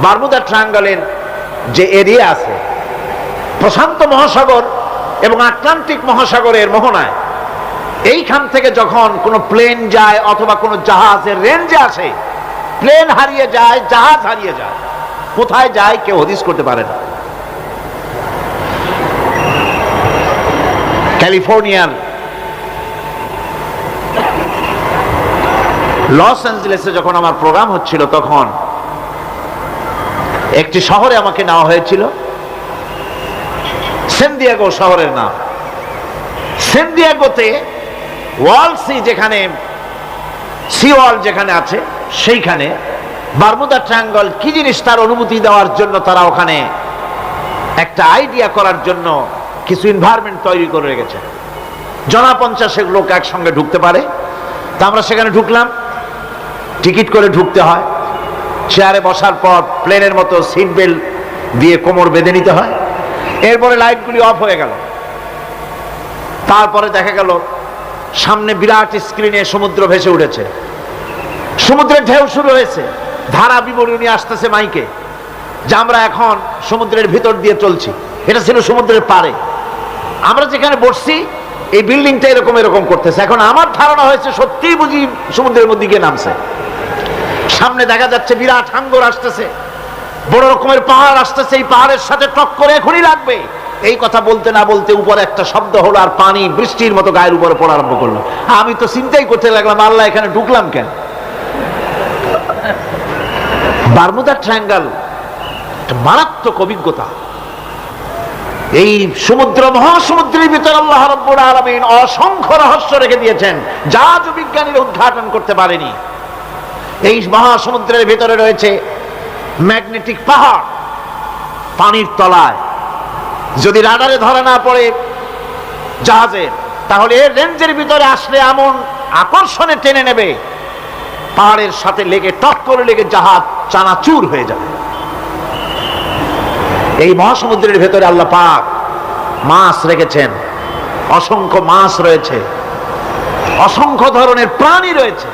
বারমুদা ট্রায়াঙ্গলের যে এরিয়া আছে, প্রশান্ত মহাসাগর এবং আটলান্টিক মহাসাগরের মোহনায়, এইখান থেকে যখন কোনো প্লেন যায় অথবা কোনো জাহাজের রেঞ্জে আসে, প্লেন হারিয়ে যায়, জাহাজ হারিয়ে যায়, কোথায় যায় কেউ হদিস করতে পারে না। ক্যালিফোর্নিয়ার লস অ্যাঞ্জেলেসে যখন আমার প্রোগ্রাম হচ্ছিল, তখন একটি শহরে আমাকে নেওয়া হয়েছিল, সান দিয়েগো শহরের নাম। সান দিয়েগোতে ওয়াল সি, যেখানে সি ওয়াল যেখানে আছে, সেইখানে বারমুদা ট্রায়াঙ্গল কি জিনিস তার অনুমতি দেওয়ার জন্য তারা ওখানে একটা আইডিয়া করার জন্য কিছু এনভায়রনমেন্ট তৈরি করে রেখেছে। 50 লোক একসঙ্গে ঢুকতে পারে। তা আমরা সেখানে ঢুকলাম, টিকিট করে ঢুকতে হয়। চেয়ারে বসার পর প্লেনের মতো সিট বেল্ট দিয়ে কোমর বেঁধে নিতে হয়। এরপরে লাইটগুলি অফ হয়ে গেল। তারপরে দেখা গেল সামনে বিরাট স্ক্রিনে সমুদ্র ভেসে উঠেছে, সমুদ্রের ঢেউ শুরু হয়েছে, ধারা বিবরণী আসতেছে মাইকে যে আমরা এখন সমুদ্রের ভিতর দিয়ে চলছি। এটা ছিল সমুদ্রের পাড়ে। আমরা যেখানে বসছি এই বিল্ডিংটা এরকম এরকম করতেছে। এখন আমার ধারণা হয়েছে সত্যিই বুঝি সমুদ্রের মধ্যে গিয়ে নামছে। সামনে দেখা যাচ্ছে বিরাট হাঙ্গর আসতেছে, বড় রকমের পাহাড় আসতেছে, এই পাহাড়ের সাথে টক্কর এখনই লাগবে। এই কথা বলতে না বলতে উপরে একটা শব্দ হলো, আর পানি বৃষ্টির মতো গায়ের উপরে পড়া আরম্ভ করলো। আমি তো চিন্তাই করতে লাগলাম, আল্লাহ এখানে ঢুকলাম কেন? বারমুদা ট্রায়াঙ্গল মারাত্মক অভিজ্ঞতা। এই সমুদ্র, মহাসমুদ্রের ভিতরে আল্লাহ রাব্বুল আলামিন অসংখ্য রহস্য রেখে দিয়েছেন, যা আজ বিজ্ঞানীরা উদ্ঘাটন করতে পারেনি। এই মহাসমুদ্রের ভিতরে রয়েছে ম্যাগনেটিক পাহাড় পানির তলায়। যদি রাডারে ধরা না পড়ে জাহাজের, তাহলে এর রেঞ্জের ভিতরে আসলে এমন আকর্ষণে টেনে নেবে, পাহাড়ের সাথে লেগে টক করে লেগে জাহাজ চানাচুর হয়ে যাবে। এই মহাসমুদ্রের ভেতরে আল্লাহ পাক মাছ রেখেছেন, অসংখ্য মাছ রয়েছে, অসংখ্য ধরনের প্রাণী রয়েছে।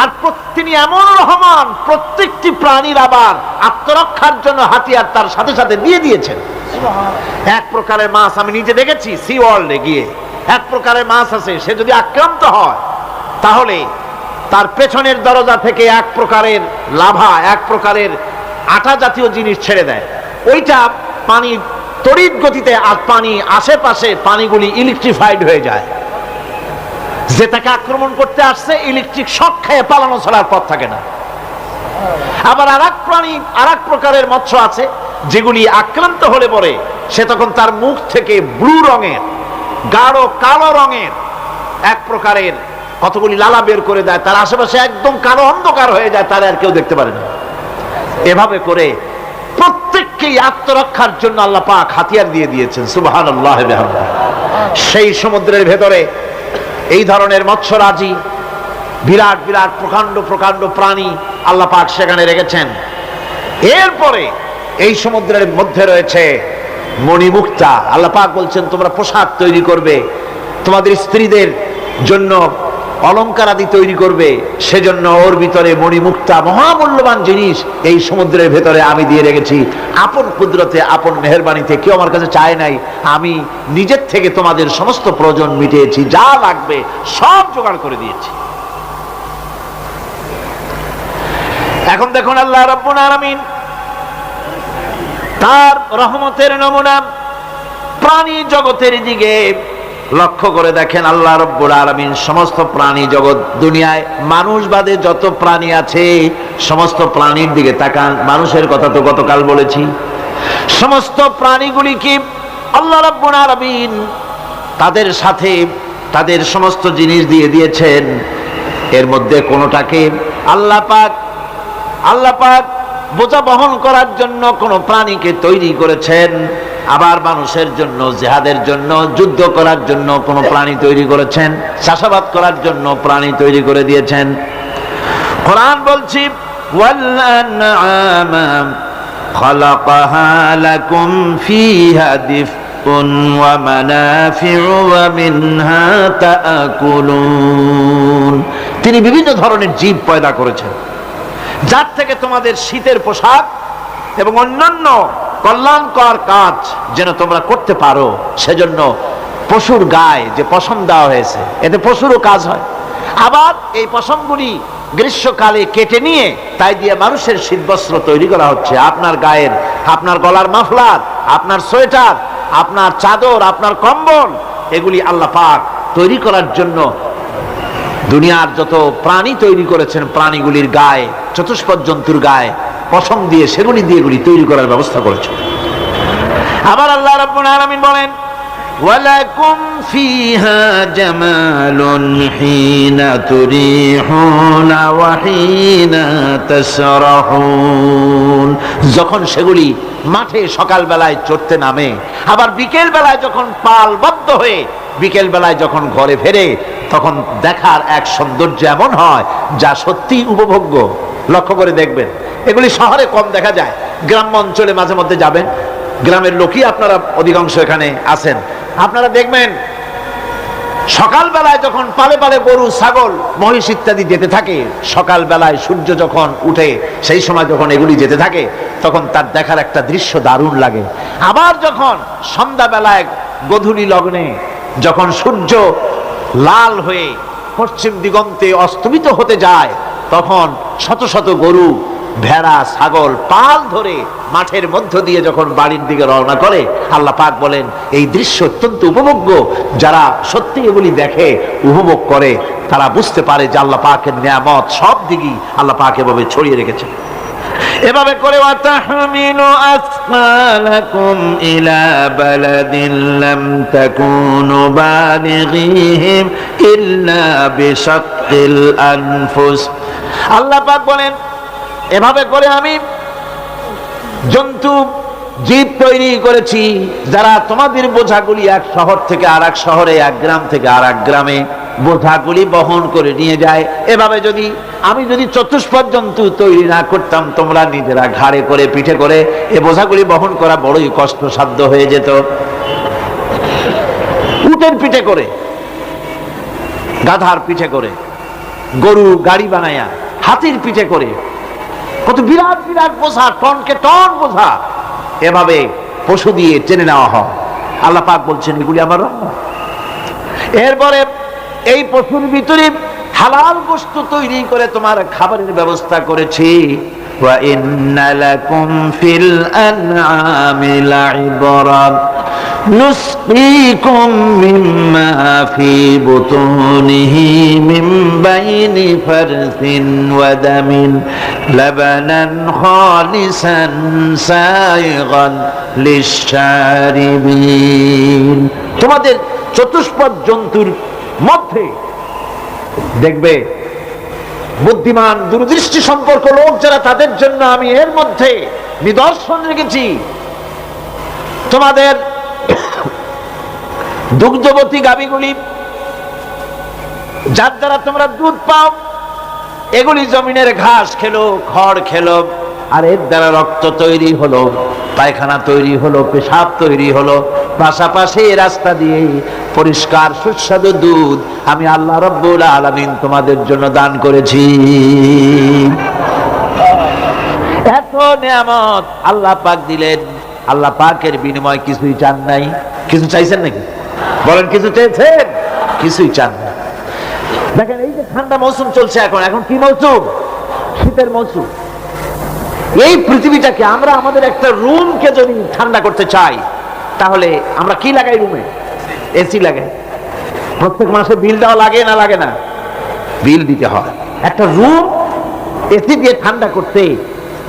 আর তিনি এমন রহমান, প্রত্যেকটি প্রাণীর আবার আত্মরক্ষার জন্য হাতিয়ার তার সাথে সাথে দিয়ে দিয়েছেন। এক প্রকারের মাছ আমি নিজে দেখেছি সি ওয়ার্ল্ডে গিয়ে, এক প্রকারের মাছ আছে, সে যদি আক্রান্ত হয় তাহলে তার পেছনের দরজা থেকে এক প্রকারের লাভা, এক প্রকারের আটা জাতীয় জিনিস ছেড়ে দেয়। ওইটা পানি তড়িৎ গতিতে, আর পানি আশেপাশে পানিগুলি ইলেকট্রিফাইড হয়ে যায়। যে তাকে আক্রমণ করতে আসছে ইলেকট্রিক শক খেয়ে পালানো ছাড়ার পথ থাকে না। আবার আরেক প্রাণী, আরেক প্রকারের মৎস্য আছে, যেগুলি আক্রান্ত হলে পরে সে তখন তার মুখ থেকে ব্লু রঙের, গাঢ় কালো রঙের এক প্রকারের কতগুলি লালা বের করে দেয়, তার আশেপাশে একদম কালো অন্ধকার হয়ে যায়, তারা আর কেউ দেখতে পারে না। এভাবে করে প্রত্যেককেই আত্মরক্ষার জন্য আল্লাহ পাক হাতিয়ার দিয়ে দিয়েছেন। সুবহানাল্লাহ ওয়া বিহামদিহি। সেই সমুদ্রের ভেতরে এই ধরনের মৎস্যরাজি, বিরাট বিরাট প্রকাণ্ড প্রকাণ্ড প্রাণী আল্লাহ পাক সেখানে রেখেছেন। এরপরে এই সমুদ্রের মধ্যে রয়েছে মণিমুক্তা। আল্লাহ পাক বলছেন তোমরা পোশাক তৈরি করবে, তোমাদের স্ত্রীদের জন্য অলংকার আদি তৈরি করবে, সেজন্য ওর ভিতরে মণিমুক্তা মহামূল্যবান জিনিস এই সমুদ্রের ভেতরে আমি দিয়ে রেখেছি। আপন কুদরতে, আপন মেহেরবানিতে কেউ আমার কাছে চায় নাই, আমি নিজের থেকে তোমাদের সমস্ত প্রয়োজন মিটিয়েছি, যা লাগবে সব জোগাড় করে দিয়েছি। এখন দেখুন আল্লাহ রাব্বুল আলামিন তার রহমতের নমুনা প্রাণী জগতের দিকে লক্ষ্য করে দেখেন। আল্লাহ রাব্বুল আলামিন সমস্ত প্রাণী জগৎ, দুনিয়ায় মানুষ বাদে যত প্রাণী আছে সমস্ত প্রাণীর দিকে তাকান। মানুষের কথা তো গতকাল বলেছি। সমস্ত প্রাণীগুলিকে আল্লাহ রাব্বুল আলামিন তাদের সাথে তাদের সমস্ত জিনিস দিয়ে দিয়েছেন। এর মধ্যে কোনোটাকে আল্লাহ পাক বোঝা বহন করার জন্য কোন প্রাণীকে তৈরি করেছেন, আবার মানুষের জন্য, জিহাদের জন্য, যুদ্ধ করার জন্য কোন প্রাণী তৈরি করেছেন, চাষাবাদ করার জন্য প্রাণী তৈরি করে দিয়েছেন। কোরআন বলছি ওয়াল আনআমা খালাকাহা লাকুম ফিহা দিফউন ওয়া মানাফিউ ওয়া মিনহা তাআকুলুন। তিনি বিভিন্ন ধরনের জীব পয়দা করেছেন, যার থেকে তোমাদের শীতের পোশাক এবং অন্যান্য কল্যাণকর কাজ যেন তোমরা করতে পারো, সেজন্য পশুর গায়ে যে পশম দেওয়া হয়েছে, এতে পশুরও কাজ হয়। আবার এই পশমগুলি গ্রীষ্মকালে কেটে নিয়ে তাই দিয়ে মানুষের শীতবস্ত্র তৈরি করা হচ্ছে। আপনার গায়ের, আপনার গলার মাফলার, আপনার সোয়েটার, আপনার চাদর, আপনার কম্বল, এগুলি আল্লাহ পাক তৈরি করার জন্য দুনিয়ার যত প্রাণী তৈরি করেছেন, প্রাণীগুলির গায়ে, চতুষ্পদ জন্তুর গায়ে পশম দিয়ে, সেগুলি দিয়ে এগুলি তৈরি করার ব্যবস্থা করেছেন। আবার আল্লাহ রাব্বুল আলামিন বলেন ওয়ালাকুম ফিহা জামালুন হিনা তুরিহুনা ওয়া হিনা তাসরাহুন। যখন সেগুলি মাঠে সকাল বেলায় চড়তে নামে, আবার বিকেল বেলায় যখন পালবদ্ধ হয়ে বিকেল বেলায় যখন ঘরে ফেরে, তখন দেখার এক সৌন্দর্য এমন হয় যা সত্যি উপভোগ্য। লক্ষ্য করে দেখবেন, এগুলি শহরে কম দেখা যায়, গ্রাম্য অঞ্চলে মাঝে মধ্যে যাবেন, গ্রামের লোকই আপনারা অধিকাংশ এখানে আছেন, আপনারা দেখবেন সকাল বেলায় যখন পালে পালে গরু, ছাগল, মহিষ ইত্যাদি যেতে থাকে, সকাল বেলায় সূর্য যখন উঠে সেই সময় যখন এগুলি যেতে থাকে, তখন তার দেখার একটা দৃশ্য দারুণ লাগে। আবার যখন সন্ধ্যা বেলায় গোধূলি লগ্নে যখন সূর্য লাল হয়ে পশ্চিম দিগন্তে অস্তমিত হতে যায়, তখন শত শত গরু, ভেড়া, ছাগল পাল ধরে মাঠের মধ্য দিয়ে যখন বাড়ির দিকে রওনা করে, আল্লাহ পাক বলেন এই দৃশ্য অত্যন্ত উপভোগ্য। যারা সত্যি এগুলি দেখে, উপভোগ করে, তারা বুঝতে পারে যে আল্লাহ পাকের নিয়ামত সব দিকেই আল্লাহ পাক এভাবে ছড়িয়ে রেখেছেন। এভাবে করে ওয়াতাহমিলু আসফালাকুম ইলা বালাদিন লাম তাকুনু বালিগিহিম ইল্লা বিশাক্কিল আনফুস। আল্লাহ পাক বলেন এভাবে করে আমি জন্তু, জীব তৈরি করেছি, যারা তোমাদের বোঝাগুলি এক শহর থেকে আর এক শহরে, এক গ্রাম থেকে আর এক গ্রামে বোঝাগুলি বহন করে নিয়ে যায়। এভাবে আমি যদি চতুষ্পদ জন্তু তৈরি না করতাম, তোমরা নিজেরা ঘাড়ে করে, পিঠে করে এ বোঝাগুলি বহন করা বড়ই কষ্টসাধ্য হয়ে যেত। উটের পিঠে করে, গাধার পিঠে করে, গরু গাড়ি বানায়া, হাতির পিঠে করে, কত বিরাট বিরাট বোঝা, টনকে টন বোঝা এভাবে পশু দিয়ে টেনে নেওয়া হয়। আল্লাহ পাক বলছেন এগুলি আমার রহমত। এরপরে এই পশুর ভিতরে হালাল গোশত তৈরি করে তোমার খাবারের ব্যবস্থা করেছি। ওয়া ইন্না লাকুম ফিল আনআমি লাইবরাত নুসকিকুম মিম্মা ফি বুতুনিহি মিন বাইনি ফারসিন ওয়া দামিন লাবানান খালিসান সাইগান লিশশারিবিন। তোমাদের চতুষ্পদ জন্তুর মধ্যে দেখবে বুদ্ধিমান, দূরদৃষ্টি সম্পর্ক লোক যারা, তাদের জন্য আমি এর মধ্যে নিদর্শন রেখেছি। তোমাদের দুগ্ধবতী গাভীগুলি, যার দ্বারা তোমরা দুধ পাও, এগুলি জমিনের ঘাস খেলো, খড় খেলো, আর এর দ্বারা রক্ত তৈরি হলো, পায়খানা তৈরি হলো, পেশাব তৈরি হলো, পাশাপাশি এই রাস্তা দিয়ে পরিষ্কার সুস্বাদু দুধ আমি আল্লাহ রাব্বুল আলামিন তোমাদের জন্য দান করেছি। এত নিয়ামত আল্লাহ পাক দিলেন, আল্লাহ পাকের বিনিময় কিছুই চান নাই। কিছু চাইছেন নাকি? বলেন, কিছু চেয়েছেন? কিছুই চান না। দেখেন, এই যে ঠান্ডা মৌসুম চলছে, এখন কি মৌসুম? শীতের মৌসুম। এই পৃথিবীটাকে আমরা আমাদের একটা রুমকে যদি ঠান্ডা করতে চাই, তাহলে আমরা কি লাগাই? রুমে এসি লাগাই। প্রত্যেক মাসে বিল দেওয়া লাগে না লাগে না? বিল দিতে হয়। একটা রুম এসি দিয়ে ঠান্ডা করতে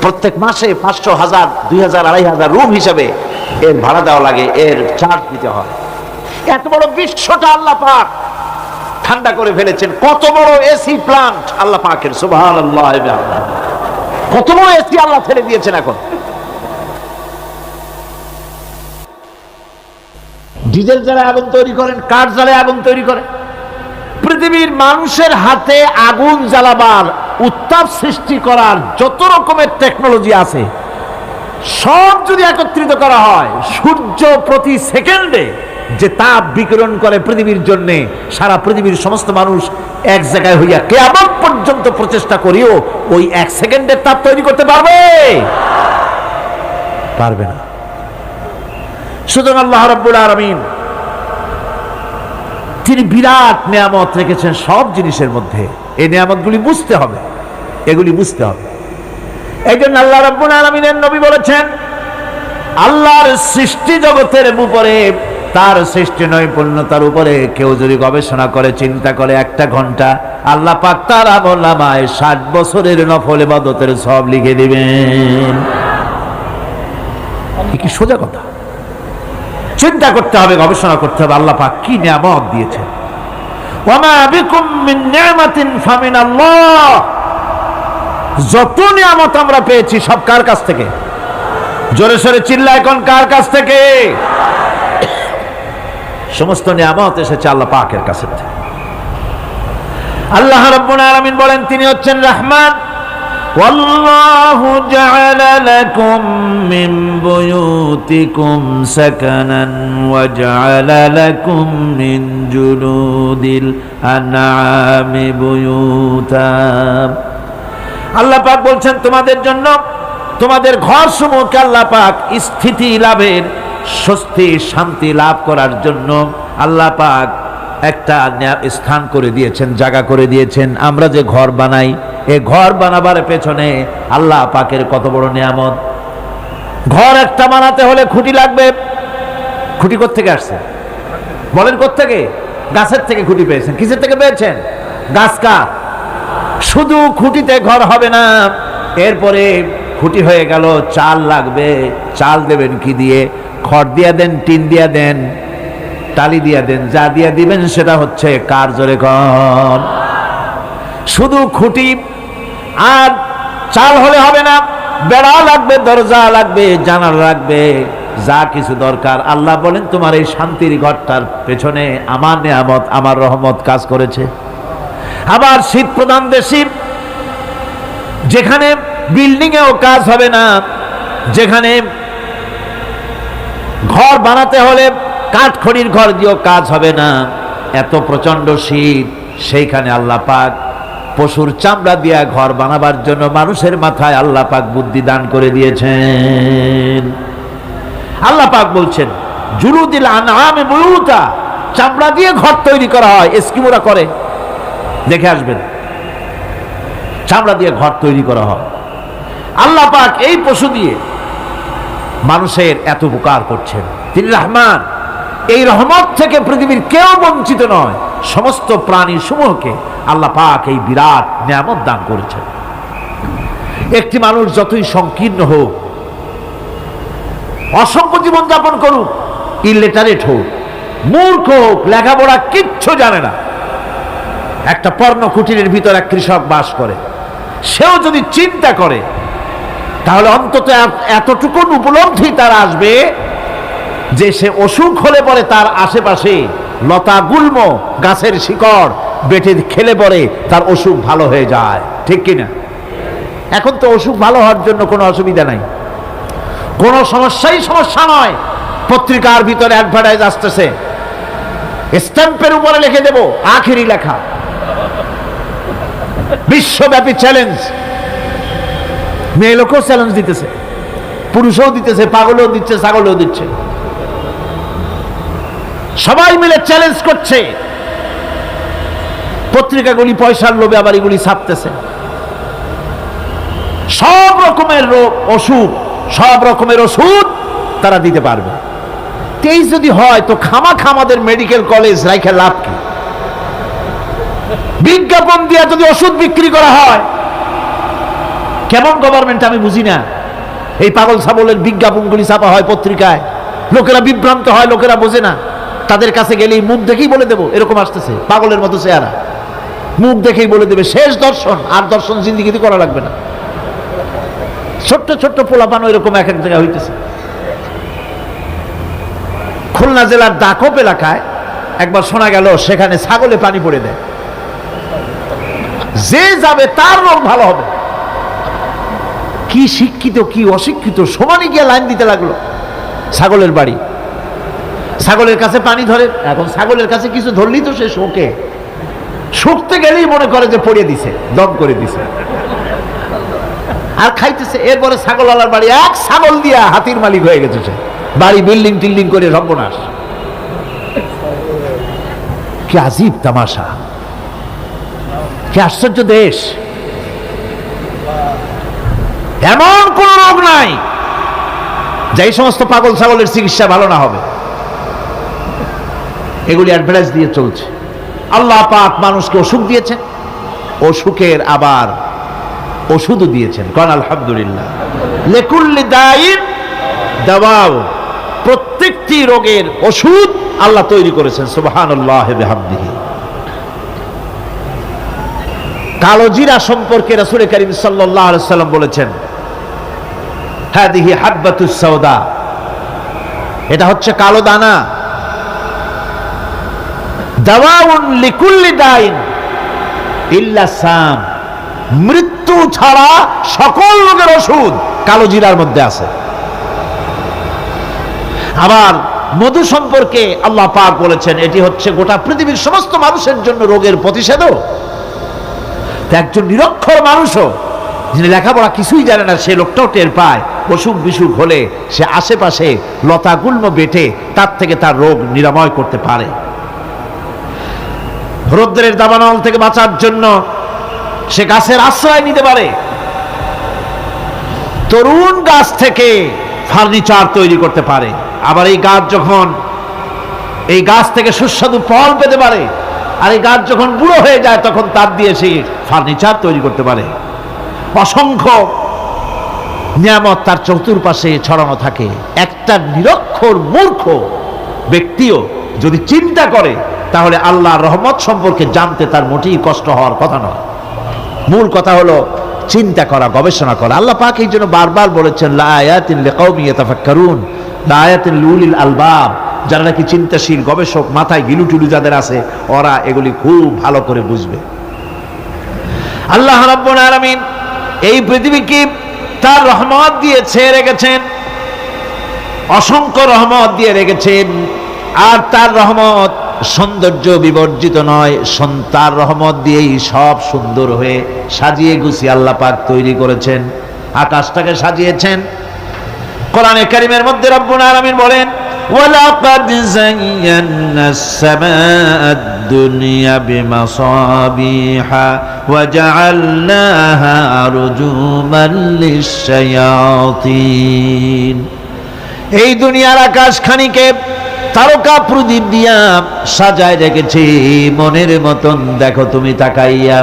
প্রত্যেক মাসে 500, 1000, 2000, 2500 রুম হিসাবে এর ভাড়া দেওয়া লাগে, এর চার্জ দিতে হয়। এত বড় বিশ্বটা আল্লাহ পাক ঠান্ডা করে ফেলেছেন। কত বড় এসি প্লান্ট আল্লাহ পাকের, সুবহানাল্লাহ। কত বড় এসি আল্লাহ ছেড়ে দিয়েছেন। এখন ডিজেল জ্বালায় আগুন তৈরি করেন, কাঠ জ্বালায় আগুন তৈরি করেন। পৃথিবীর মানুষের হাতে আগুন জ্বালাবার, উত্তাপ সৃষ্টি করার যত রকমের টেকনোলজি আছে, সব যদি একত্রিত করা হয়, সূর্য প্রতি সেকেন্ডে যে তাপ বিকিরণ করে পৃথিবীর জন্য, সারা পৃথিবীর সমস্ত মানুষ এক জায়গায় হইয়া কিয়ামত পর্যন্ত প্রচেষ্টা করিও ওই 1 সেকেন্ডের তাপ তৈরি করতে পারবে? পারবে না। সুতরাং আল্লাহ রাব্বুল আলামিন তিনি বিরাট নিয়ামত রেখেছেন সব জিনিসের মধ্যে। এই নিয়ামতগুলি বুঝতে হবে, এগুলি বুঝতে হবে। এই জন্য আল্লাহ রাব্বুল আলামিনের নবী বলেছেন, আল্লাহর সৃষ্টি জগতের উপরে, তার সৃষ্টি নৈপুণ্যতার উপরে কেউ যদি গবেষণা করে, চিন্তা করে 1 ঘন্টা, আল্লাহ পাক তার আমলনামায় 60 বছরের নফল ইবাদতের সওয়াব লিখে দিবেন। কি সোজা কথা। চিন্তা করতে হবে, গবেষণা করতে হবে আল্লাহ পাক কি নিয়ামত দিয়েছেন। ওয়ামা বিকুম মিন নি'মাতিন ফামিনাল্লাহ। যত নিয়ামত আমরা পেয়েছি সব কার কাছ থেকে? জোরে সোরে চিল্লায় কোন, কার কাছ থেকে? সমস্ত নিয়ামত এসেছে আল্লাহ পাকের কাছ থেকে। আল্লাহ রাব্বুল আলামিন বলেন, তিনি হচ্ছেন রহমান। ওয়াল্লাহু জাআলা লাকুম মিন বুয়ুতিকুম সাকানান ওয়া জাআলা লাকুম মিন জুলুদিল আনআমি বুয়ুতা। আল্লাহ পাক বলছেন, তোমাদের জন্য তোমাদের ঘর সমূহকে আল্লাহ পাক স্থিতি লাভের, স্বস্তি শান্তি লাভ করার জন্য আল্লাহ পাক একটা স্থান করে দিয়েছেন, জায়গা করে দিয়েছেন। আমরা যে ঘর বানাই, এই ঘর বানাবার পেছনে আল্লাহ পাকের কত বড় নিয়ামত। ঘর একটা বানাতে হলে খুঁটি লাগবে। খুঁটি কোত্থেকে আসছে? বলেন কোত্থেকে? গাছের থেকে খুঁটি পেয়েছেন। কিসের থেকে পেয়েছেন? গাছ কাঠ। শুধু খুঁটিতে ঘর হবে না, এরপরে খুঁটি হয়ে গেল, চাল লাগবে। চাল দেবেন কি দিয়ে? খড় দিয়া দেন, টিন দিয়া দেন, টালি দিয়া দেন, যা দিয়া দিবেন সেটা হচ্ছে কার, জোরে কর। শুধু খুঁটি আর চাল হলে হবে না, বেড়া লাগবে, দরজা লাগবে, জানালা লাগবে, যা কিছু দরকার। আল্লাহ বলেন, তোমার এই শান্তির ঘরটার পেছনে আমার নিয়ামত, আমার রহমত কাজ করেছে। আবার শীত প্রধান দেশে, যেখানে বিল্ডিং এও কাজ হবে না, যেখানে ঘর বানাতে হলে কাঠখড়ির ঘর দিয়েও কাজ হবে না, এত প্রচন্ড শীত, সেইখানে আল্লাহ পাক পশুর চামড়া দিয়া ঘর বানাবার জন্য মানুষের মাথায় আল্লাহ পাক বুদ্ধি দান করে দিয়েছেন। আল্লাহ পাক বলছেন, জুলুদিল আনআমি বুয়ুতা, চামড়া দিয়ে ঘর তৈরি করা হয়। এস্কিমোরা করে, দেখে আসবেন, চামড়া দিয়ে ঘর তৈরি করা হয়। আল্লাহ পাক এই পশু দিয়ে মানুষের এত উপকার করছেন। তিনি রহমান। এই রহমত থেকে পৃথিবীর কেউ বঞ্চিত নয়। সমস্ত প্রাণী সমূহকে আল্লাহ পাক এই বিরাট নিয়ামত দান করেছেন। একটি মানুষ যতই সংকীর্ণ হোক, অসংখ্য জীবন যাপন করুক, ইলিটারেট হোক, মূর্খ হোক, লেখাপড়া কিচ্ছু জানে না, একটা পর্ণ কুটিরের ভিতর এক কৃষক বাস করে, সেও যদি চিন্তা করে, তাহলে অন্তত এতটুকু উপলব্ধি তার আসবে যে সে অসুখ হলে পরে তার আশেপাশে লতা গুল্ম, গাছের শিকড় বেটে খেলে পরে তার অসুখ ভালো হয়ে যায়। ঠিক কিনা? এখন তো অসুখ ভালো হওয়ার জন্য কোনো অসুবিধা নাই, কোনো সমস্যা নয়। পত্রিকার ভিতরে অ্যাডভার্টাইজ আসতেছে, স্ট্যাম্পের উপরে লিখে দেব আখেরি লেখা, বিশ্বব্যাপী চ্যালেঞ্জ। মেয়ে লোকও চ্যালেঞ্জ দিতেছে, পুরুষও দিতেছে, পাগলও দিচ্ছে, ছাগলও দিচ্ছে, সবাই মিলে চ্যালেঞ্জ করছে। পত্রিকাগুলি পয়সার লোভে আবার এগুলি ছাপতেছে। সব রকমের রোগ অসুখ, সব রকমের ওষুধ তারা দিতে পারবে। তেই যদি হয় তো খামাখা আমাদের মেডিকেল কলেজ রাইখে লাভ কি? বিজ্ঞাপন দিয়া যদি ওষুধ বিক্রি করা হয়, কেমন গভর্নমেন্ট আমি বুঝি না। এই পাগল ছাগলের বিজ্ঞাপনগুলি ছাপা হয় পত্রিকায়, লোকেরা বিভ্রান্ত হয়, লোকেরা বোঝে না। তাদের কাছে গেলেই মুখ দেখেই বলে দেবো এরকম আসতেছে, পাগলের মতো চেহারা, মুখ দেখেই বলে দেবে শেষ দর্শন, আর দর্শন জিন্দিগিতে করা লাগবে না। ছোট্ট ছোট্ট পোলাপান এরকম এক এক জায়গায় হইতেছে। খুলনা জেলার দাকপ এলাকায় একবার শোনা গেল সেখানে ছাগলে পানি পড়ে দেয়, যে যাবে তার রোগ ভালো হবে। কি শিক্ষিত কি অশিক্ষিত সমানে গিয়ে লাইন দিতে লাগলো। ছাগলের বাড়ি, ছাগলের কাছে পানি ধরে, এখন ছাগলের কাছে কিছু ধরলেই তো সে শোকে, শুকতে গেলেই মনে করে যে পড়িয়ে দিছে, দম করে দিছে, আর খাইতেছে। এরপরে ছাগলওয়ালার বাড়ি এক ছাগল দিয়া হাতির মালিক হয়ে গেছে সে, বাড়ি বিল্ডিং টিল্ডিং করে সর্বনাশ। কি আজীব তামাশা, কি আশ্চর্য দেশ। এমন কোন রোগ নাই যে এই সমস্ত পাগল ছাগলের চিকিৎসা ভালো না হবে। এগুলি অ্যাডভার্টাইজ দিয়ে চলছে। আল্লাহ পাক মানুষকে অসুখ দিয়েছেন, অসুখের আবার ওষুধও দিয়েছেন। কারণ আলহামদুলিল্লাহ, লিকুল্লি দাইন দাওয়াও, প্রত্যেকটি রোগের ওষুধ আল্লাহ তৈরি করেছেন। সুবহানাল্লাহি ওয়া বিহামদিহি। কালো জিরা সম্পর্কে রাসূল করিম সাল্লাল্লাহু আলাইহি সাল্লাম বলেছেন, হাদিহি হাব্বাতুস সাওদা, এটা হচ্ছে কালো দানা। দাওয়াউন লিকুল্লি দাইন ইল্লা সাম, মৃত্যু ছাড়া সকল রোগের ওষুধ কালো জিরার মধ্যে আছে। আবার মধু সম্পর্কে আল্লাহ পাক বলেছেন এটি হচ্ছে গোটা পৃথিবীর সমস্ত মানুষের জন্য রোগের প্রতিষেধক। একজন নিরক্ষর মানুষও, যিনি লেখাপড়া কিছুই জানে না, সে লোকটাও টের পায় অসুখ বিসুখ হলে সে আশেপাশে লতা গুল্ম বেটে তার থেকে তার রোগ নিরাময় করতে পারে। রৌদ্রের দাবানল থেকে বাঁচার জন্য সে গাছের আশ্রয় নিতে পারে। তরুণ গাছ থেকে ফার্নিচার তৈরি করতে পারে। আবার এই গাছ থেকে সুস্বাদু ফল পেতে পারে। আর এই গাছ যখন বুড়ো হয়ে যায় তখন তার দিয়ে সে ফার্নিচার তৈরি করতে পারে। অসংখ্য নিয়ামত তার চতুর্পাশে ছড়ানো থাকে। একটা নিরক্ষর মূর্খ ব্যক্তিও যদি চিন্তা করে তাহলে আল্লাহর রহমত সম্পর্কে জানতে তার মোটেই কষ্ট হওয়ার কথা নয়। মূল কথা হলো চিন্তা করা, গবেষণা করা। আল্লাহ পাক এই জন্য বারবার বলেছেন লা আয়াতিন লিকাউমি ইয়াতাফাক্কারুন, লা আয়াতিন লিউলিল আলবাব, যারা নাকি চিন্তাশীল গবেষক, মাথায় গিলুটুলু যাদের আছে, ওরা এগুলি খুব ভালো করে বুঝবে। আল্লাহ রাব্বুল আলামিন এই পৃথিবীকে তার রহমত দিয়ে ছেয়ে রেখেছেন, অসংখ্য রহমত দিয়ে রেখেছেন। আর তার রহমত সৌন্দর্য বিবর্জিত নয়, তার রহমত দিয়েই সব সুন্দর হয়ে সাজিয়ে গুছিয়ে আল্লাহ পাক তৈরি করেছেন। আকাশটাকে সাজিয়েছেন। কোরআনে কারীমের মধ্যে রব্বুল আলামিন বলেন ওয়ালাকাদ যায়্যানাস সামাআদ দুনিয়া বিমাসাবিহা ওয়া জাআলনাহা রুজুমান লিশ-শায়াতিন। এই দুনিয়ার আকাশখানিকে তারকা প্রদীপ দিয়া সাজায় রেখেছি মনের মতন। দেখো তুমি তাকাইয়া,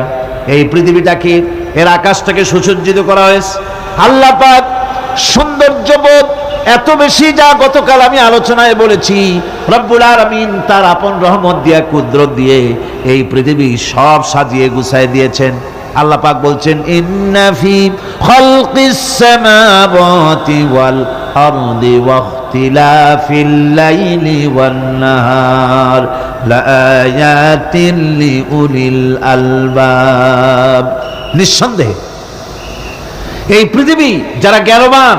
এই পৃথিবীটাকে, এর আকাশটাকে সুসজ্জিত করা হয়েছে। আল্লাহ পাক সৌন্দর্যবোধ এত বেশি, যা গতকাল আমি আলোচনায় বলেছি, রব্বুল আলামিন তার আপন রহমত দিয়া, কুদরত দিয়ে এই পৃথিবী সব সাজিয়ে গুছায় দিয়েছেন। আল্লাহ পাক বলছেন ইন্না ফি খালকিস সামাওয়াতি ওয়াল আরদি ওয়া ইখতিলাফিল লাইলি ওয়ান নাহার লাআয়াতিন লিউলিল আলবাব। নিঃসন্দেহে এই পৃথিবী যারা জ্ঞানবান,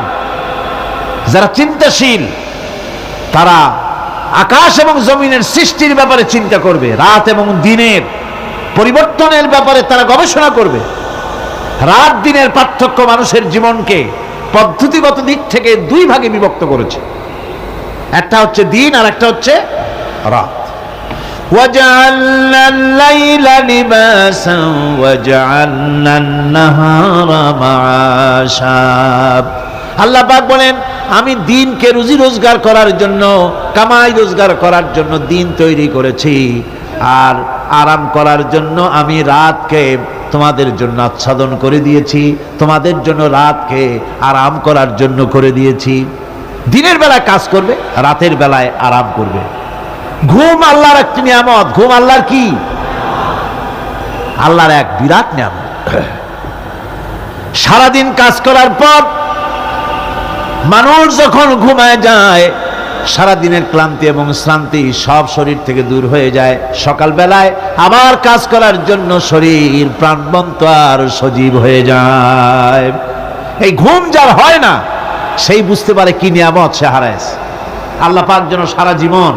যারা চিন্তাশীল, তারা আকাশ এবং জমিনের সৃষ্টির ব্যাপারে চিন্তা করবে, রাত এবং দিনের পরিবর্তনের ব্যাপারে তারা গবেষণা করবে। রাত দিনের পার্থক্য মানুষের জীবনকে পদ্ধতিগত দিক থেকে দুই ভাগে বিভক্ত করেছে, একটা হচ্ছে দিন আর একটা হচ্ছে রাত। وَجَعَلْنَا اللَّيْلَ لِبَاسًا وَجَعَلْنَا النَّهَارَ مَعَاشًا। আল্লাহ পাক বলেন, আমি দিনকে রুজি রোজগার করার জন্য, কামাই রোজগার করার জন্য দিন তৈরি করেছি, আর আরাম করার জন্য আমি রাতকে তোমাদের জন্য আচ্ছাদন করে দিয়েছি, তোমাদের জন্য রাতকে আরাম করার জন্য করে দিয়েছি। দিনের বেলায় কাজ করবে, রাতের বেলায় আরাম করবে। ঘুম আল্লাহর একটি নিয়ামত। ঘুম আল্লাহর কি? আল্লাহর এক বিরাট নিয়ামত। সারাদিন কাজ করার পর মানুষ যখন ঘুমায় যায়, সারাদিনের ক্লান্তি এবং শ্রান্তি সব শরীর থেকে দূর হয়ে যায়। সকালবেলায় আবার কাজ করার জন্য শরীর প্রাণবন্ত আর সজীব হয়ে যায়। এই ঘুম যার হয় না, সেই বুঝতে পারে কি নিয়ামত সে হারায়। আল্লাহ পাক যেন সারা জীবন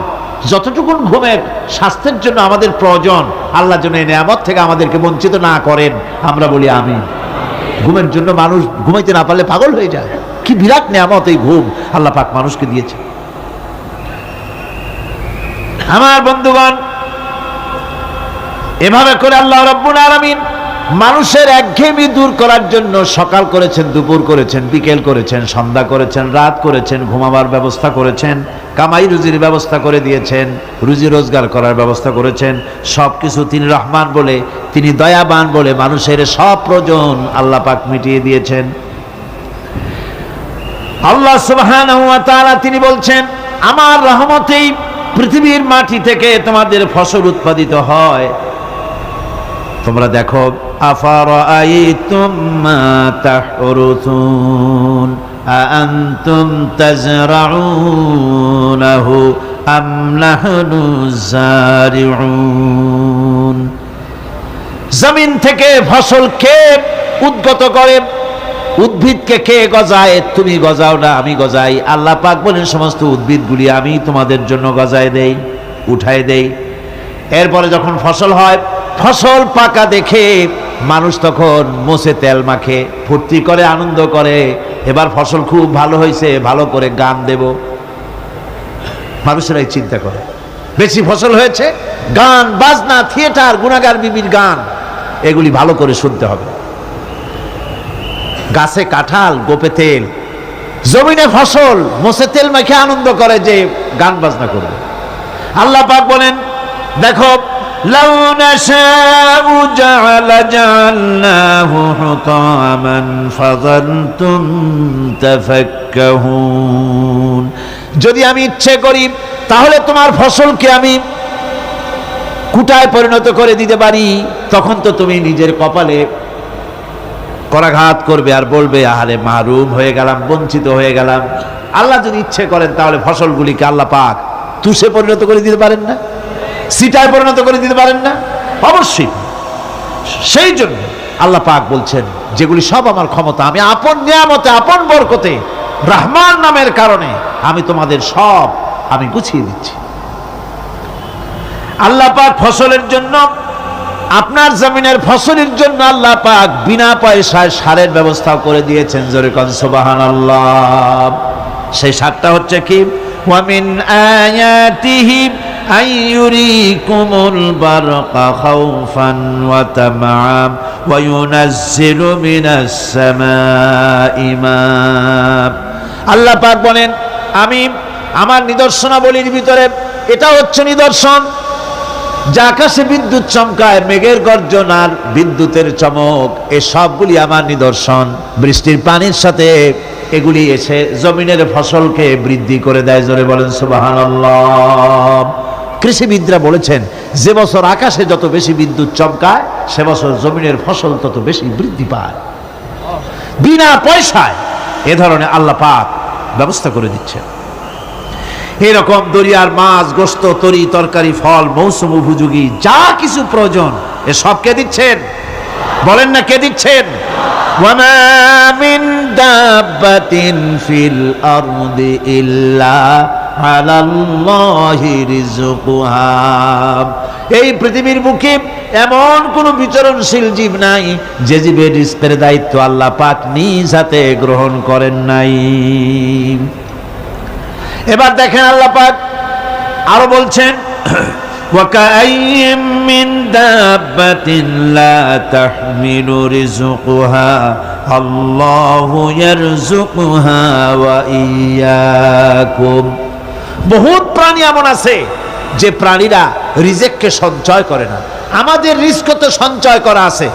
যতটুকুন ঘুমের স্বাস্থ্যের জন্য আমাদের প্রয়োজন, আল্লাহ যেন এই নিয়ামত থেকে আমাদেরকে বঞ্চিত না করেন। আমরা বলি আমিন। ঘুমের জন্য মানুষ ঘুমাইতে না পারলে পাগল হয়ে যায়। কি বিরাট নিয়ামত এই ঘুম আল্লাহ পাক মানুষকে দিয়েছে। আমার বন্ধুগণ, এভাবে করে আল্লাহ রাব্বুল আলামিন মানুষের একঘেয়েমি দূর করার জন্য সকাল করেছেন, দুপুর করেছেন, বিকেল করেছেন, সন্ধ্যা করেছেন, রাত করেছেন, ঘুমাবার ব্যবস্থা করেছেন, কামাই রুজির ব্যবস্থা করে দিয়েছেন, রুজি রোজগার করার ব্যবস্থা করেছেন। সবকিছু তিনি রহমান বলে, তিনি দয়াবান বলে মানুষের সব প্রয়োজন আল্লাহ পাক মিটিয়ে দিয়েছেন। আল্লাহ সুবহানাহু ওয়া তাআলা তিনি বলছেন, আমার রহমতেই পৃথিবীর মাটি থেকে তোমাদের ফসল উৎপাদিত হয়। তোমরা দেখো, আফারাআইতুম মা তাহরুসুন আআনতুম তাজরাউনাহু আম নাহনুজ জারিউন। জমিন থেকে ফসল কে উদ্গত করে? উদ্ভিদকে কে গজায়? তুমি গজাও না, আমি গজাই। আল্লাহ পাক বলেন, সমস্ত উদ্ভিদগুলি আমি তোমাদের জন্য গজায় দেই, উঠায় দেই। এরপরে যখন ফসল হয়, ফসল পাকা দেখে মানুষ তখন মোষে তেল মাখে, ফুর্তি করে, আনন্দ করে। এবার ফসল খুব ভালো হয়েছে, ভালো করে গান দেব। মানুষেরাই চিন্তা করে, বেশি ফসল হয়েছে, গান বাজনা, থিয়েটার, গুনাগার বিবির গান, এগুলি ভালো করে শুনতে হবে। গাছে কাঁঠাল, গোপে তেল, জমিনে ফসল, মোষে তেল মাখে আনন্দ করে যে গান বাজনা করবে। আল্লাহ পাক বলেন, দেখো, লাউ নাশাউ জাআলনাহু হুতামান ফাযানতুম তাফাক্কাহুন। যদি আমি ইচ্ছে করি তাহলে তোমার ফসলকে আমি কুটায় পরিণত করে দিতে পারি। তখন তো তুমি নিজের কপালে করাঘাত করবে আর বলবে, আহারে মাহরুম হয়ে গেলাম, বঞ্চিত হয়ে গেলাম। আল্লাহ যদি ইচ্ছে করেন তাহলে ফসলগুলিকে আল্লাহ পাক তুষে পরিণত করে দিতে পারেন না? সিটায় পরিণত করে দিতে পারেন না? অবশ্যই। সেই জন্য আল্লাহ পাক বলছেন, যেগুলি সব আমার ক্ষমতা, আমি আপন নিয়ামতে, আপন বরকতে, রহমান নামের কারণে আমি তোমাদের সব আমি গুছিয়ে দিচ্ছি। আল্লাহ পাক ফসলের জন্য, আপনার জমিনের ফসলের জন্য আল্লাহ পাক বিনা পয়সায় সারের ব্যবস্থা করে দিয়েছেন। জোরে কোন সুবহানাল্লাহ। সেই সারটা হচ্ছে কি? ওয়া মিন আয়াতিহি আইয়ুরিকুমুল বারকা খাউফান ওয়া তামআম ওয়া ইউনাজ্জিলু মিনাস সামাই মা। আল্লাহ পাক বলেন, আমি আমার নিদর্শনাবলীর ভিতরে এটা হচ্ছে নিদর্শন, যে আকাশে বিদ্যুৎ চমকায়, মেঘের গর্জন আর বিদ্যুতের চমক, এ সবগুলি আমার নিদর্শন। বৃষ্টির পানির সাথে এগুলি এসে জমিনের ফসলকে বৃদ্ধি করে দেয়। জোরে বলেন সুবহানাল্লাহ। কৃষিবিদরা বলেছেন, যে বছর আকাশে যত বেশি বিদ্যুৎ চমকায়, সে বছর জমিনের ফসল তত বেশি বৃদ্ধি পায়। বিনা পয়সায় এ ধরনের আল্লাহ পাক ব্যবস্থা করে দিচ্ছেন। এরকম দরিয়ার মাছ, গোস্ত, তরি তরকারি, ফল, মৌসুম উপযোগী যা কিছু প্রয়োজন, এ সব কে দিচ্ছেন? বলেন না, কে দিচ্ছেন? وما من دابة في الأرض إلا على الله رزقها। এই পৃথিবীর বুকে এমন কোন বিচরণশীল জীব নাই যে জীবের রিজকের দায়িত্ব আল্লাহ পাক নিজ হাতে গ্রহণ করেন নাই। এবার দেখেন আল্লাহ পাক আরো বলছেন وَكَأَيِّن مِّن دَابَّةٍ لَّا تَحْمِلُ رِزْقَهَا اللَّهُ يَرْزُقُهَا وَإِيَّاكُمْ। বহুত প্রাণী এমন আছে যে প্রাণীরা রিজেককে সঞ্চয় করে না। আমাদের রিজক তো সঞ্চয় করা আছে,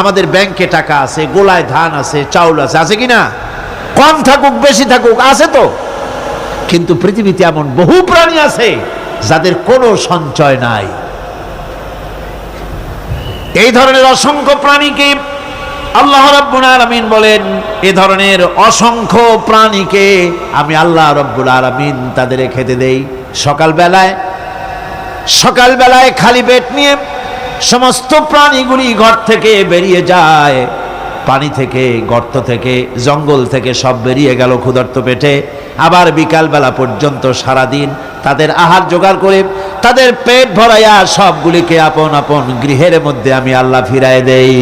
আমাদের ব্যাংকে টাকা আছে, গোলায় ধান আছে, চাউল আছে, আছে কি না? কম থাকুক বেশি থাকুক আছে তো। কিন্তু পৃথিবীতে এমন বহু প্রাণী আছে যাদের কোনো সঞ্চয় নাই। এই ধরনের অসংখ্য প্রাণীকে আল্লাহ রাব্বুল আলামিন বলেন, এ ধরনের অসংখ্য প্রাণীকে আমি আল্লাহ রাব্বুল আলামিন তাদের খেতে দেই। সকালবেলায় খালি পেট নিয়ে সমস্ত প্রাণীগুলি ঘর থেকে বেরিয়ে যায়, পানি থেকে, গর্ত থেকে, জঙ্গল থেকে সব বেরিয়ে গেল ক্ষুধার্ত পেটে। আবার বিকালবেলা পর্যন্ত সারাদিন তাদের আহার জোগাড় করে তাদের পেট ভরাইয়া সবগুলিকে আপন আপন গৃহের মধ্যে আমি আল্লাহ ফিরায় দেই।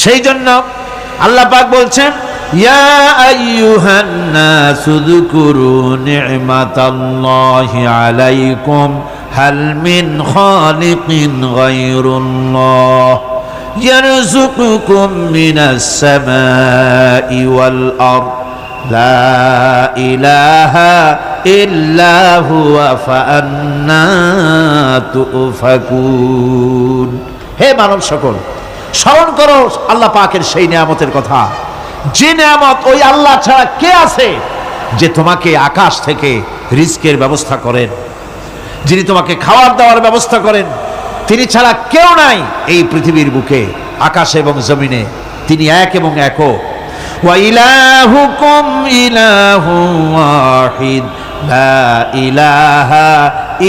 সেই জন্য আল্লাহ পাক বলছেন, ইয়া আইয়ুহান নাসু যকুরু নি'মাতাল্লাহি আলাইকুম হাল মিন খালিকিন গায়রুল্লাহ يرزقكم من السماء والأرض لا إله إلا هو فأنا تؤفكون। হে মানব সকল, স্মরণ করো আল্লাহ পাকের সেই নিয়ামতের কথা, যে নিয়ামত ওই আল্লাহ ছাড়া কে আছে যে তোমাকে আকাশ থেকে রিজকের ব্যবস্থা করেন, যিনি তোমাকে খাওয়ার দাওয়ার ব্যবস্থা করেন। তিনি ছাড়া কেউ নাই এই পৃথিবীর বুকে, আকাশ এবং জমিনে। তিনি এক এবং একক। ওয়া ইলাহুকুম ইলাহু ওয়াহিদ লা ইলাহা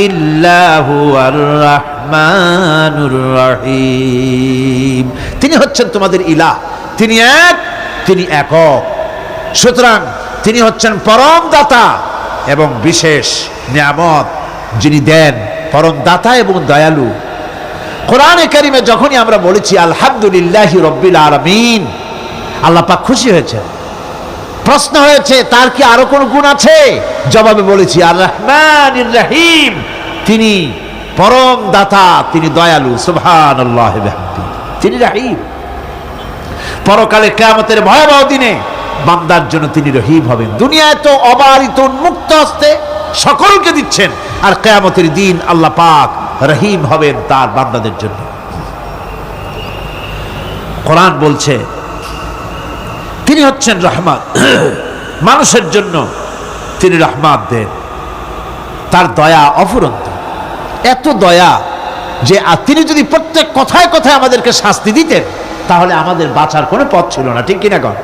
ইল্লা হুয়ার রাহমানুর রহিম। তিনি হচ্ছেন তোমাদের ইলাহ, তিনি এক, তিনি একক। সুতরাং তিনি হচ্ছেন পরম দাতা এবং বিশেষ নিয়ামত যিনি দেন, পরম দাতা এবং দয়ালু। কোরআনে কারিমে যখনই আমরা বলেছি আলহামদুলিল্লাহি রাব্বিল আলামিন, আল্লাহ পাক খুশি হয়েছে। প্রশ্ন হয়েছে তার কি আরো কোন গুণ আছে? জবাবে বলেছি আর রহমানির রহিম, তিনি পরম দাতা, তিনি দয়ালু। সুবহানাল্লাহি ওয়া বিহামদিহি, তিনি রহিম। পরকালে কিয়ামতের ভয়াবহ দিনে বান্দার জন্য তিনি রহিম হবেন। দুনিয়ায় তো অবারিত উন্মুক্ত হস্তে সকলকে দিচ্ছেন, আর কিয়ামতের দিন আল্লাহ পাক রহিম হবেন তার বান্দাদের জন্য। কোরআন বলছে তিনি হচ্ছেন রহমান, মানুষের জন্য তিনি রহমত দেন। তার দয়া অফুরন্ত, এত দয়া যে তিনি যদি প্রত্যেক কথায় কথায় আমাদেরকে শাস্তি দিতেন তাহলে আমাদের বাঁচার কোনো পথ ছিল না। ঠিক কিনা কন?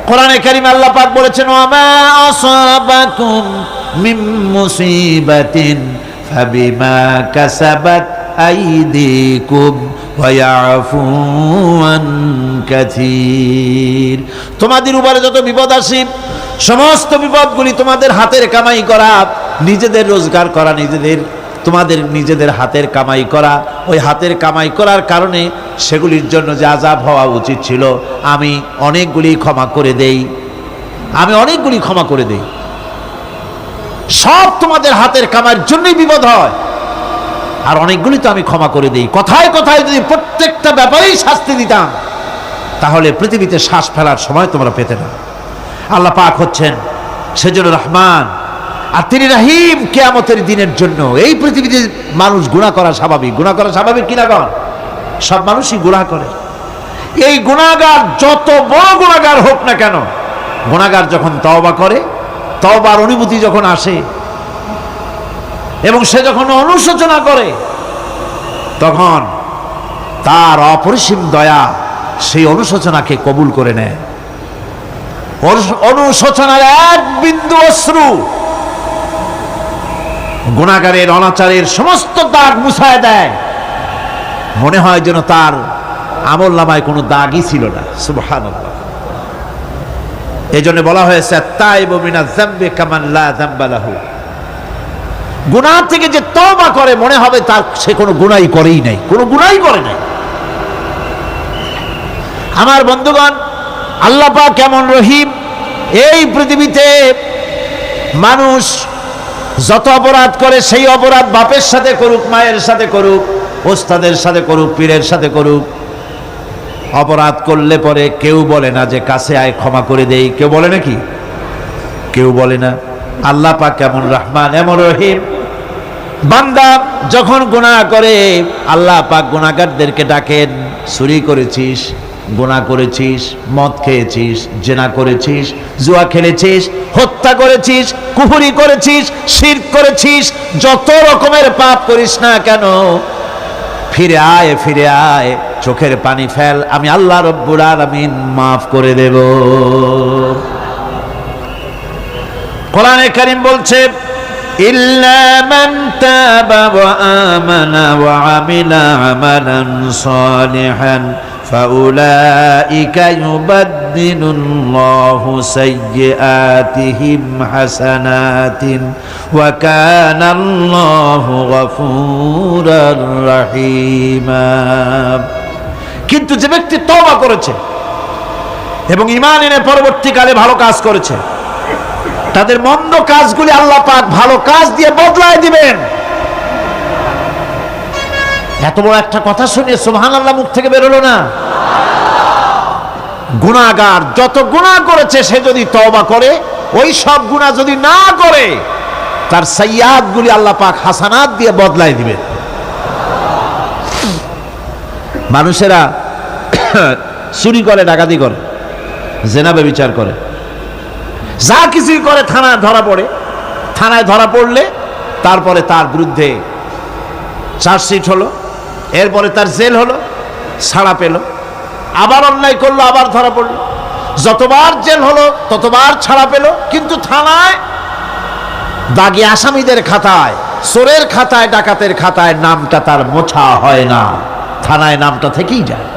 কোরআনে কারীমে আল্লাহ পাক বলেছেন, ওয়ামা আসাবাকুম মিন মুসিবাতিন ফাবিমা কাসাবাত আইদিকুম ওয়া ইয়াফু আন কাসীর। তোমাদের উপরে যত বিপদ আসে, সমস্ত বিপদগুলি তোমাদের হাতের কামাই করা, নিজেদের রোজগার করা, তোমাদের নিজেদের হাতের কামাই করা। ওই হাতের কামাই করার কারণে সেগুলির জন্য যে আযাব হওয়া উচিত ছিল আমি অনেকগুলি ক্ষমা করে দেই, সব তোমাদের হাতের কামাইয়ের জন্যই বিপদ হয়, আর অনেকগুলি তো আমি ক্ষমা করে দেই। কথায় কথায় যদি প্রত্যেকটা ব্যাপারেই শাস্তি দিতাম তাহলে পৃথিবীতে শ্বাস ফেলার সময় তোমরা পেতে না। আল্লাহ পাক হচ্ছেন সেজন্য রহমান, আর তিনি রহিম। কিয়ামতের দিনের জন্য এই পৃথিবীতে মানুষ গুনাহ করা স্বাভাবিক কিনা কন? সব মানুষই গুনাহ করে। এই গুনাহগার যত বড় গুনাহগার হোক না কেন, গুনাহগার যখন তওবা করে, তওবার অনুভূতি যখন আসে এবং সে যখন অনুশোচনা করে, তখন তার অপরিসীম দয়া সেই অনুশোচনাকে কবুল করে নেয়। অনুশোচনার এক বিন্দু অশ্রু গুনাহগারের অনাচারের সমস্ত দাগ মুছায় দেয়। মনে হয় যেন তার আমল নামায় কোনো দাগই ছিল না। সুবহানাল্লাহ। এই জন্য বলা হয়েছে তাইবু মিনাজ যামবি কামান লা যামবা লাহু। গুনাহ থেকে যে তওবা করে মনে হবে তার সে কোনো গুনাহই করেই নাই, কোনো গুনাহই করে নাই। আমার বন্ধুগণ, আল্লাহ পাক কেমন রহিম। এই পৃথিবীতে মানুষ যত অপরাধ করে সেই অপরাধ বাপের সাথে করুক, মায়ের সাথে করুক, ওস্তাদের সাথে করুক, পীরের সাথে করুক, অপরাধ করলে পরে কেউ বলে না যে কাছে আয় ক্ষমা করে দেই। কেউ বলে নাকি? কেউ বলে না। আল্লাহ পাক কেমন রহমান, এমন রহিম। বান্দা যখন গুনাহ করে আল্লাহ পাক গুনাহগারদেরকে ডাকেন, চুরি করেছিস, গুনাহ করেছিস, মদ খেয়েছিস, জেনা করেছিস, জুয়া খেলেছিস, হত্যা করেছিস, কুফরি করেছিস, শিরক করেছিস, যত রকমের পাপ করিস না কেন, ফিরে আয়, ফিরে আয়, চোখের পানি ফেল, আমি আল্লাহ রব্বুল আলামিন মাফ করে দেব। কোরআনে কারীম বলছে ইল্লা মান তাবা ওয়া আমানা ওয়া আমিলা আমালান সালিহান ফাউলাইকা ইউবাদদিলুল্লাহু সাইয়্যাতিহিম হাসানাতিন ওয়া কানাল্লাহু গফুরার রহিমা। কিন্তু যে ব্যক্তি তওবা করেছে এবং ঈমান এনে পরবর্তীকালে ভালো কাজ করেছে, তাদের মন্দ কাজগুলি আল্লাহ পাক ভালো কাজ দিয়ে বদলায় দিবেন। এত বড় একটা কথা শুনে সুবহানাল্লাহ মুখ থেকে বেরোলো না? গুনাহগার যত গুনাহ করেছে সে যদি তওবা করে, ওই সব গুনাহ যদি না করে, তার সাইয়্যাতগুলি আল্লাহ পাক হাসানাত দিয়ে বদলায় দিবেন। মানুষেরা চুরি করে, ডাকাতি করে, জেনা ব্যভিচার করে, যা কিছুই করে থানায় ধরা পড়ে। থানায় ধরা পড়লে তারপরে তার বিরুদ্ধে চার্জশিট হলো, এরপরে তার জেল হলো, ছাড়া পেল, আবার অন্যায় করলো, আবার ধরা পড়লো, যতবার জেল হলো ততবার ছাড়া পেল, কিন্তু থানায় দাগী আসামিদের খাতায়, চোরের খাতায়, ডাকাতের খাতায় নামটা তার মোছা হয় না, থানায় নামটা থেকেই যায়।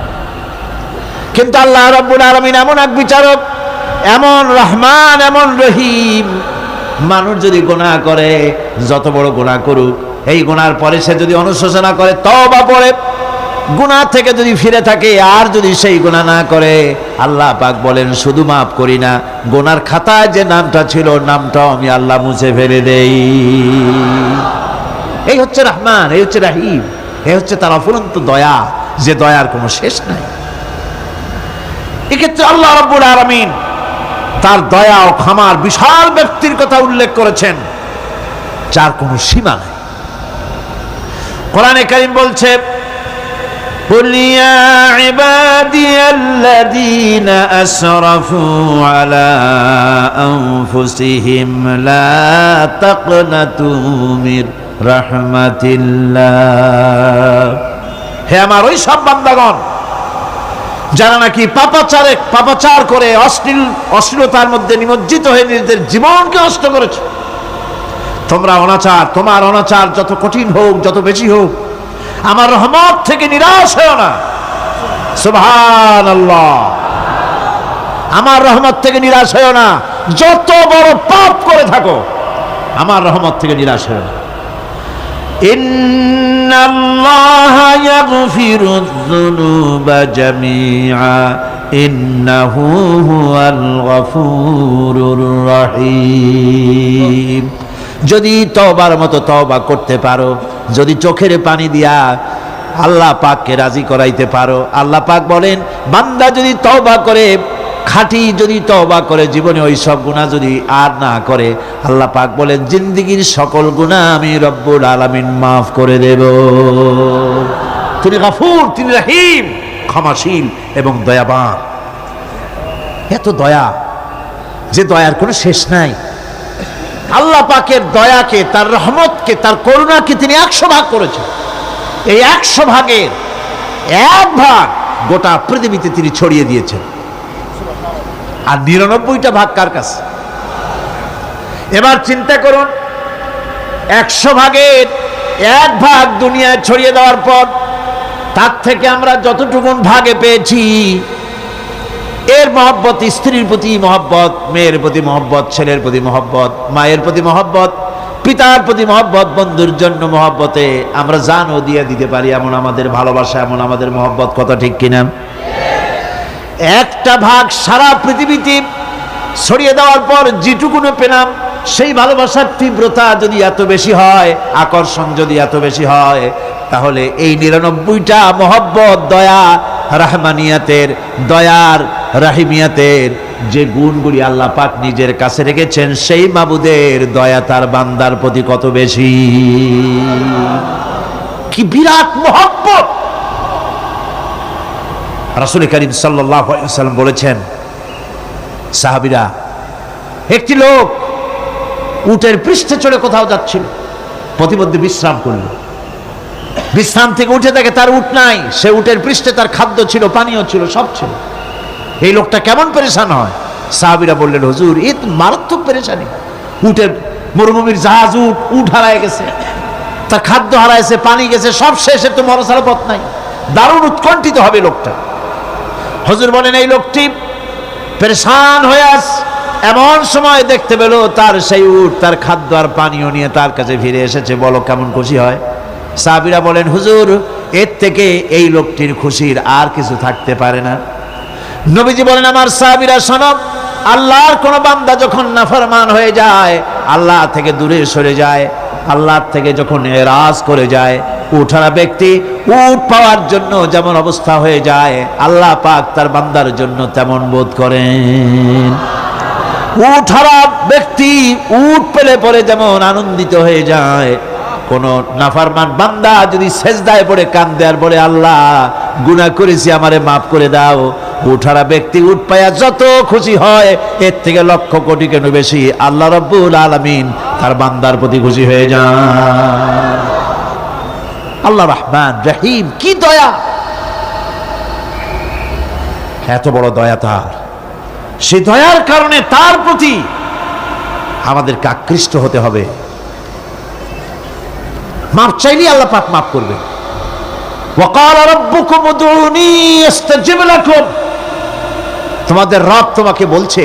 কিন্তু আল্লাহ রাব্বুল আলামিন এমন এক বিচারক, এমন রহমান, এমন রহিম। মানুষ যদি গুনাহ করে, যত বড় গুনাহ করুক, এই গুনার পরে সে যদি অনুশোচনা করে, তওবা পড়ে, গুনাহ থেকে যদি ফিরে থাকে, আর যদি সেই গুনাহ না করে, আল্লাহ পাক বলেন শুধু মাফ করি না, গুনার খাতায় যে নামটা ছিল নামটাও আমি আল্লাহ মুছে ফেলে দেই। এই হচ্ছে রহমান, এই হচ্ছে রহিম, এই হচ্ছে তার অফুরন্ত দয়া, যে দয়ার কোনো শেষ নাই। এক্ষেত্রে আল্লাহ রাব্বুল আলামিন তার দয়া ও ক্ষমার বিশাল ব্যক্তির কথা উল্লেখ করেছেন, যার কোনো সীমা নাই। কোরআনে কারীম বলছে قل يا عبادي الذين أسرفوا على أنفسهم لا تقنطوا من رحمة الله। হে আমার ওই সব বান্দাগণ যারা নাকি পাপাচার করে অশ্লীলতার মধ্যে নিমজ্জিত হয়ে নিজেদের জীবনকে নষ্ট করেছে, তোমার অনাচার যত কঠিন হোক, যত বেশি হোক, আমার রহমত থেকে নিরাশ হও না। সুবহানাল্লাহ। আমার রহমত থেকে নিরাশ হও না, যত বড় পাপ করে থাকো আমার রহমত থেকে নিরাশ হও না। ইন্নাল্লাহা ইয়াগফিরুয যুনুবা জামিআ ইন্নাহু হুয়াল গফুরুর রহিম। যদি তওবার মতো তওবা করতে পারো, যদি চোখের পানি দিয়া আল্লাহ পাককে রাজি করাইতে পারো, আল্লাহ পাক বলেন বান্দা যদি তওবা করে, খাঁটি যদি তওবা করে, জীবনে ওই সব গুনাহ যদি আর না করে, আল্লাহ পাক বলেন জিন্দেগীর সকল গুনাহ আমি রব্বুল আলামিন মাফ করে দেব। তিনি গফুর, তিনি রহিম, ক্ষমাশীল এবং দয়াবান। এত দয়া, যে দয়ার কোনো শেষ নাই। আল্লাহ পাকের দয়াকে, তার রহমতকে, তার করুণাকে তিনি 100 ভাগ করেছেন। এই 100 ভাগের 1 ভাগ গোটা পৃথিবীতে তিনি ছড়িয়ে দিয়েছেন, আর 99টা ভাগ কার কাছে? এবার চিন্তা করুন, 100 ভাগের 1 ভাগ দুনিয়ায় ছড়িয়ে দেওয়ার পর তার থেকে আমরা যতটুকুন ভাগে পেয়েছি, এর মহব্বত, স্ত্রীর প্রতি মহব্বত, মেয়ের প্রতি মহব্বত, ছেলের প্রতি মহব্বত, মায়ের প্রতি মহব্বত, পিতার প্রতি মহব্বত, বন্ধুর জন্য মহব্বতে আমরা জানও দিয়ে দিতে পারি, এমন আমাদের ভালোবাসা, এমন আমাদের মহব্বত। কথা ঠিক কিনা? একটা ভাগ সারা পৃথিবীতে ছড়িয়ে দেওয়ার পর যেটুকুনো পেলাম, সেই ভালোবাসার তীব্রতা যদি এত বেশি হয়, আকর্ষণ যদি এত বেশি হয়, তাহলে এই 99টা মহব্বত, দয়া, রাহমানিয়াতের, দয়ার, রাহিমিয়াতের যে গুণগুলি আল্লাহ পাক নিজের কাছে রেখেছেন, সেই মাবুদের দয়া তার বান্দার প্রতি কত বেশি! কি বিরাট মহব্বত! রাসূল করিম সাল্লাল্লাহু আলাইহি ওয়াসাল্লাম বলেছেন, সাহাবীরা, একটি লোক উটের পৃষ্ঠে চড়ে কোথাও যাচ্ছিল, প্রতিমধ্যে বিশ্রাম করল। বিশ্রাম থেকে উঠে দেখে তার উট নাই। সে উটের পৃষ্ঠে তার খাদ্য ছিল, পানীয় ছিল, সব ছিল। এই লোকটা কেমন পেরেশান হয়? সাহাবীরা বললেন, হুজুর, এ তো মারাত্মক পেরেশানি। উটের মরুভূমির জাহাজ, উট হারায় গেছে, তার খাদ্য হারাইছে, পানি গেছে, সব শেষে তো মরসার পথ নাই। দারুণ উৎকণ্ঠিত হবে লোকটা। হুজুর বলেন, এই লোকটি পেরেশান হয়ে আস, এমন সময় দেখতে পেল তার সেই উট তার খাদ্য আর পানীয় নিয়ে তার কাছে ফিরে এসেছে। বলো কেমন খুশি হয়? সাহাবীরা বলেন, হুজুর, এর থেকে এই লোকটির খুশির আর কিছু থাকতে পারে না। নবীজি বলেন, আমার সাহাবীরা শোনো, আল্লাহর কোন বান্দা যখন নাফরমান হয়ে যায়, আল্লাহ থেকে দূরে সরে যায়, আল্লাহ থেকে যখন এরাজ করে যায়, উঠারা ব্যক্তি উট পাওয়ার জন্য যেমন অবস্থা হয়ে যায়, আল্লাহ পাক তার বান্দার জন্য তেমন বোধ করেন। উঠারা ব্যক্তি উট পেলে পরে যেমন আনন্দিত হয়ে যায়, কোন নাফরমান বান্দা যদি সেজদায় পড়ে কান্দে আর বলে, আল্লাহ, গুনাহ করেছি, আমারে মাফ করে দাও, উঠারা ব্যক্তি উট পায়া যত খুশি হয়, এর থেকে লক্ষ কোটি কেন বেশি আল্লাহ রাব্বুল আলামিন তার বান্দার প্রতি খুশি হয়ে যান। আল্লাহ রহমান রহিম, কি দয়া! এত বড় দয়া তার। সেই দয়ার কারণে তার প্রতি আমাদেরকে আকৃষ্ট হতে হবে। মাপ চাইলেই আল্লাহ পাক মাফ করবে। ওয়াকাল রাব্বুকুম উদউনি আস্তাজিব লাকুম। তোমাদের রব তোমাকে বলছে,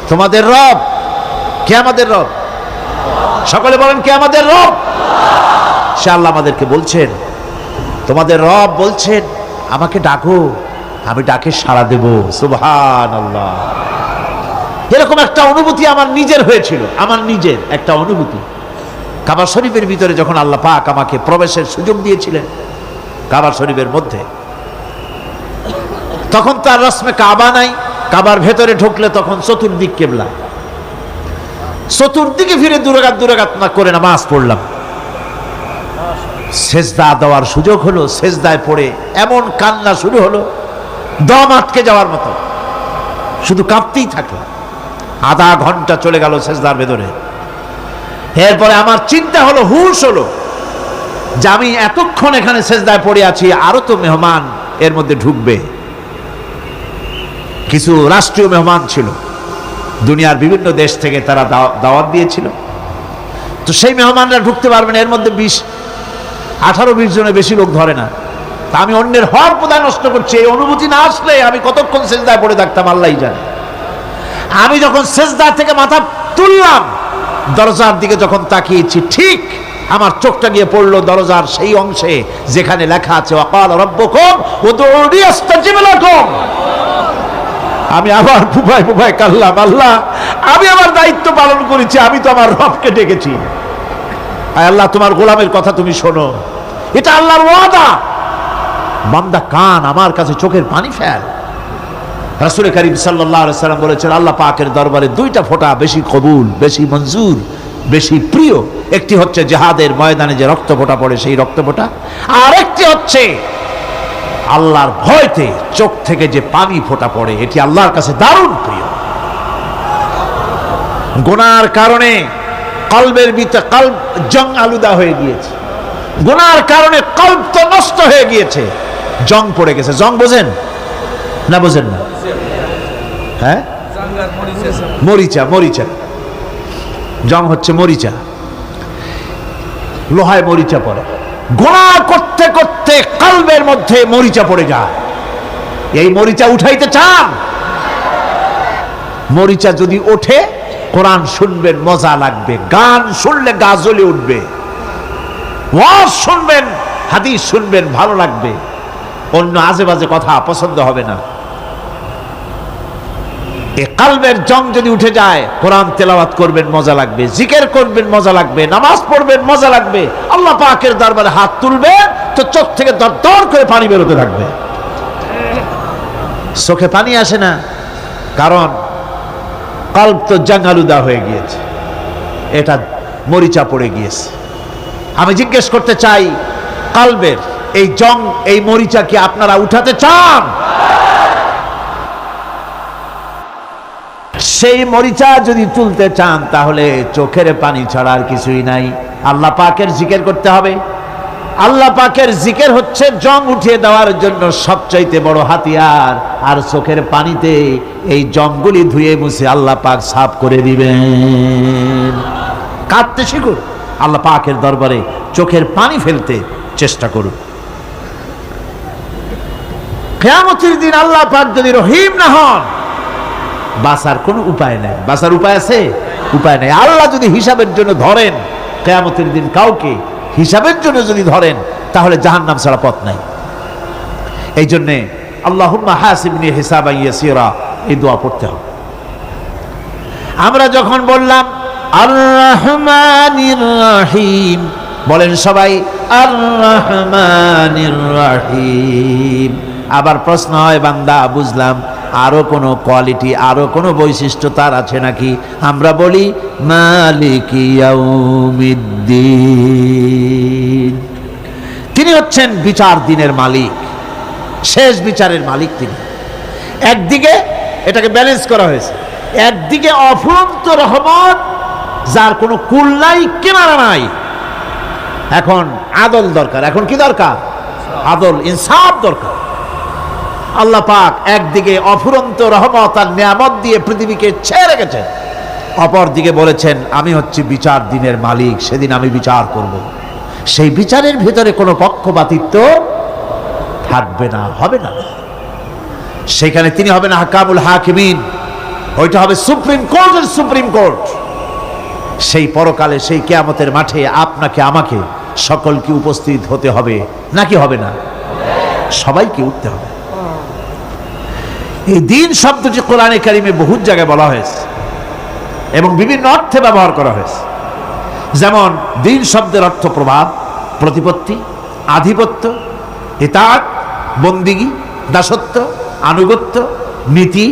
তোমাদের রব কে? আমাদের রব। সকলে বলেন, কে আমাদের রব? সে আল্লাহ আমাদেরকে বলছেন, তোমাদের রব বলছেন, আমাকে ডাকো, আমি ডাকে সাড়া দেব। সুবহানাল্লাহ। এরকম একটা অনুভূতি আমার নিজের হয়েছিল, আমার নিজের একটা অনুভূতি। কাবা শরীফের ভিতরে যখন আল্লাহ পাক আমাকে প্রবেশের সুযোগ দিয়েছিলেন, কাবা শরীফের মধ্যে, তখন তার রসমে কাবা নাই। কাবার ভেতরে ঢুকলে তখন চতুর্দিক কিবলা, চতুর্দিকে ফিরে দুরাকাত না করে নামাজ পড়লাম। সেজদা দেওয়ার সুযোগ হলো, সেজদায় পড়ে এমন কান্না শুরু হলো, দম আটকে যাওয়ার মতো, শুধু কাঁপতেই থাকলো। আধা ঘন্টা চলে গেল সেজদার ভেতরে। এরপরে আমার চিন্তা হলো, হুঁশ হলো, যে আমি এতক্ষণ এখানে সেজদায় পড়ে আছি, আরো তো মেহমান এর মধ্যে ঢুকবে। কিছু রাষ্ট্রীয় মেহমান ছিল, দুনিয়ার বিভিন্ন দেশ থেকে তারা দাওয়াত দিয়েছিল। তো সেই মেহমানরা ঢুকতে পারবে না, এর মধ্যে 18-20 জনের বেশি লোক ধরে না। তা আমি অন্যের হক বোধহয় নষ্ট করছি, এই অনুভূতি না আসলে আমি কতক্ষণ সেজদায় পড়ে থাকতাম আল্লাহই জানে। আমি যখন সেজদা থেকে মাথা তুললাম, দরজার দিকে যখন তাকিয়েছি, ঠিক আমার চোখটা গিয়ে পড়লো দরজার সেই অংশে যেখানে লেখা আছে ওয়াকাল রাব্বুকুম উদউনি আস্তাজিব লাকুম। আমি আবার ফুফায় কাল্লাম, আল্লাহ, আমি আমার দায়িত্ব পালন করেছি, আমি তো আমার রবকে ডেকেছি। আল্লাহ, তোমার গোলামের কথা তুমি শোনো, এটা আল্লাহর ওয়াদা। বান্দা কান, আমার কাছে চোখের পানি ফেল। রাসূল করিম সাল্লাল্লাহু আলাইহি ওয়াসাল্লাম বলেছেন, আল্লাহ পাকের দরবারে 2টা ফোঁটা বেশি কবুল, বেশি মঞ্জুর, বেশি প্রিয়। একটি হচ্ছে জিহাদের ময়দানে যে রক্ত ফোঁটা পড়ে, সেই রক্ত ফোঁটা। আর একটি হচ্ছে আল্লাহর ভয়তে চোখ থেকে যে পানি ফোঁটা পড়ে, এটি আল্লাহর কাছে দারুণ প্রিয়। গুনার কারণে কলবের ভিতরে কলব জং আলুদা হয়ে গিয়েছে, গুনার কারণে কলব তো নষ্ট হয়ে গিয়েছে, জং পড়ে গেছে। জং বোঝেন না? বোঝেন না? হ্যাঁ, মরিচা, মরিচা জং হচ্ছে মরিচা, লোহায় মরিচা পড়ে। গুনাহ করতে করতে কলবের মধ্যে মরিচা পড়ে যায়। এই মরিচা উঠাইতে চান? মরিচা যদি ওঠে, কোরআন শুনবেন মজা লাগবে, গান শুনলে গা জ্বলে উঠবে, ওয়াজ শুনবেন, হাদিস শুনবেন ভালো লাগবে, অন্য আজে বাজে কথা পছন্দ হবে না। এই কলবের জং যদি উঠে যায়, কোরআন তেলাওয়াত করবেন মজা লাগবে, জিকির করবেন মজা লাগবে, নামাজ পড়বেন মজা লাগবে, আল্লাহ পাকের দরবারে হাত তুলবেন তো চোখ থেকে দরদর করে পানি বেরোতে থাকবে। চোখে পানি আসে না, কারণ কলব তো জাঙ্গালুদা হয়ে গিয়েছে, এটা মরিচা পড়ে গিয়েছে। আমি জিজ্ঞেস করতে চাই, কলবের এই জং, এই মরিচা কি আপনারা উঠাতে চান? সেই মরিচা যদি তুলতে চান, তাহলে চোখের পানি ছাড়া আর কিছুই নাই, আল্লাহ পাকের জিকির করতে হবে। আল্লাহ পাকের জিকির হচ্ছে জং উঠিয়ে দেওয়ার জন্য সবচাইতে বড় হাতিয়ার। আর চোখের পানিতে এই জংগুলি ধুয়ে মুছে আল্লাহ পাক সাফ করে দিবেন। কাঁদতে শিখুন, আল্লাহ পাকের দরবারে চোখের পানি ফেলতে চেষ্টা করুন। কিয়ামতের দিন আল্লাহ পাক যদি রহিম না হন, বাঁচার কোনো উপায় নেই। বাঁচার উপায় আছে? উপায় নেই। আল্লাহ যদি হিসাবের জন্য ধরেন কিয়ামতের দিন কাউকে, হিসাবের জন্য যদি ধরেন, তাহলে জাহান্নাম ছাড়া পথ নাই। এই জন্যে আল্লাহুম্মা হাসিবনি হিসাবান ইয়াসীরা, এই দোয়া পড়তে হবে। আমরা যখন বললাম আর রহমানির রহিম, বলেন সবাই আর রহমানির রহিম। আবার প্রশ্ন হয়, বান্দা বুঝলাম, আরো কোনো কোয়ালিটি, আরো কোনো বৈশিষ্ট্য তার আছে নাকি? আমরা বলি মালিকি ইয়াউমিদ্দিন। তিনি হচ্ছেন বিচার দিনের মালিক, শেষ বিচারের মালিক তিনি। একদিকে এটাকে ব্যালেন্স করা হয়েছে, একদিকে অফুরন্ত রহমত, যার কোনো কুল নাই, কিনারা নাই। এখন আদল দরকার। এখন কি দরকার? আদল, ইনসাফ দরকার। আল্লাহ পাক একদিকে অফুরন্ত রহমত আর নিয়ামত দিয়ে পৃথিবীকে ছেড়ে রেখেছেন, অপর দিকে বলেছেন আমি হচ্ছি বিচার দিনের মালিক, সেদিন আমি বিচার করব। সেই বিচারের ভিতরে কোনো পক্ষপাতিত্ব থাকবে না, হবে না। সেখানে তিনি হবেন হাকামুল হাকিমিন, ওইটা হবে সুপ্রিম কোর্টের সুপ্রিম কোর্ট। সেই পরকালে, সেই কিয়ামতের মাঠে আপনাকে আমাকে সকলকে উপস্থিত হতে হবে, নাকি হবে না? সবাইকে উঠতে হবে। এই দিন শব্দটি কোরআনে কারিমে বহু জায়গায় বলা হয়েছে এবং বিভিন্ন অর্থে ব্যবহার করা হয়েছে। যেমন দিন শব্দের অর্থ প্রভাব, প্রতিপত্তি, আধিপত্য, ইতাআত, বন্দিগি, দাসত্ব, আনুগত্য, নীতি,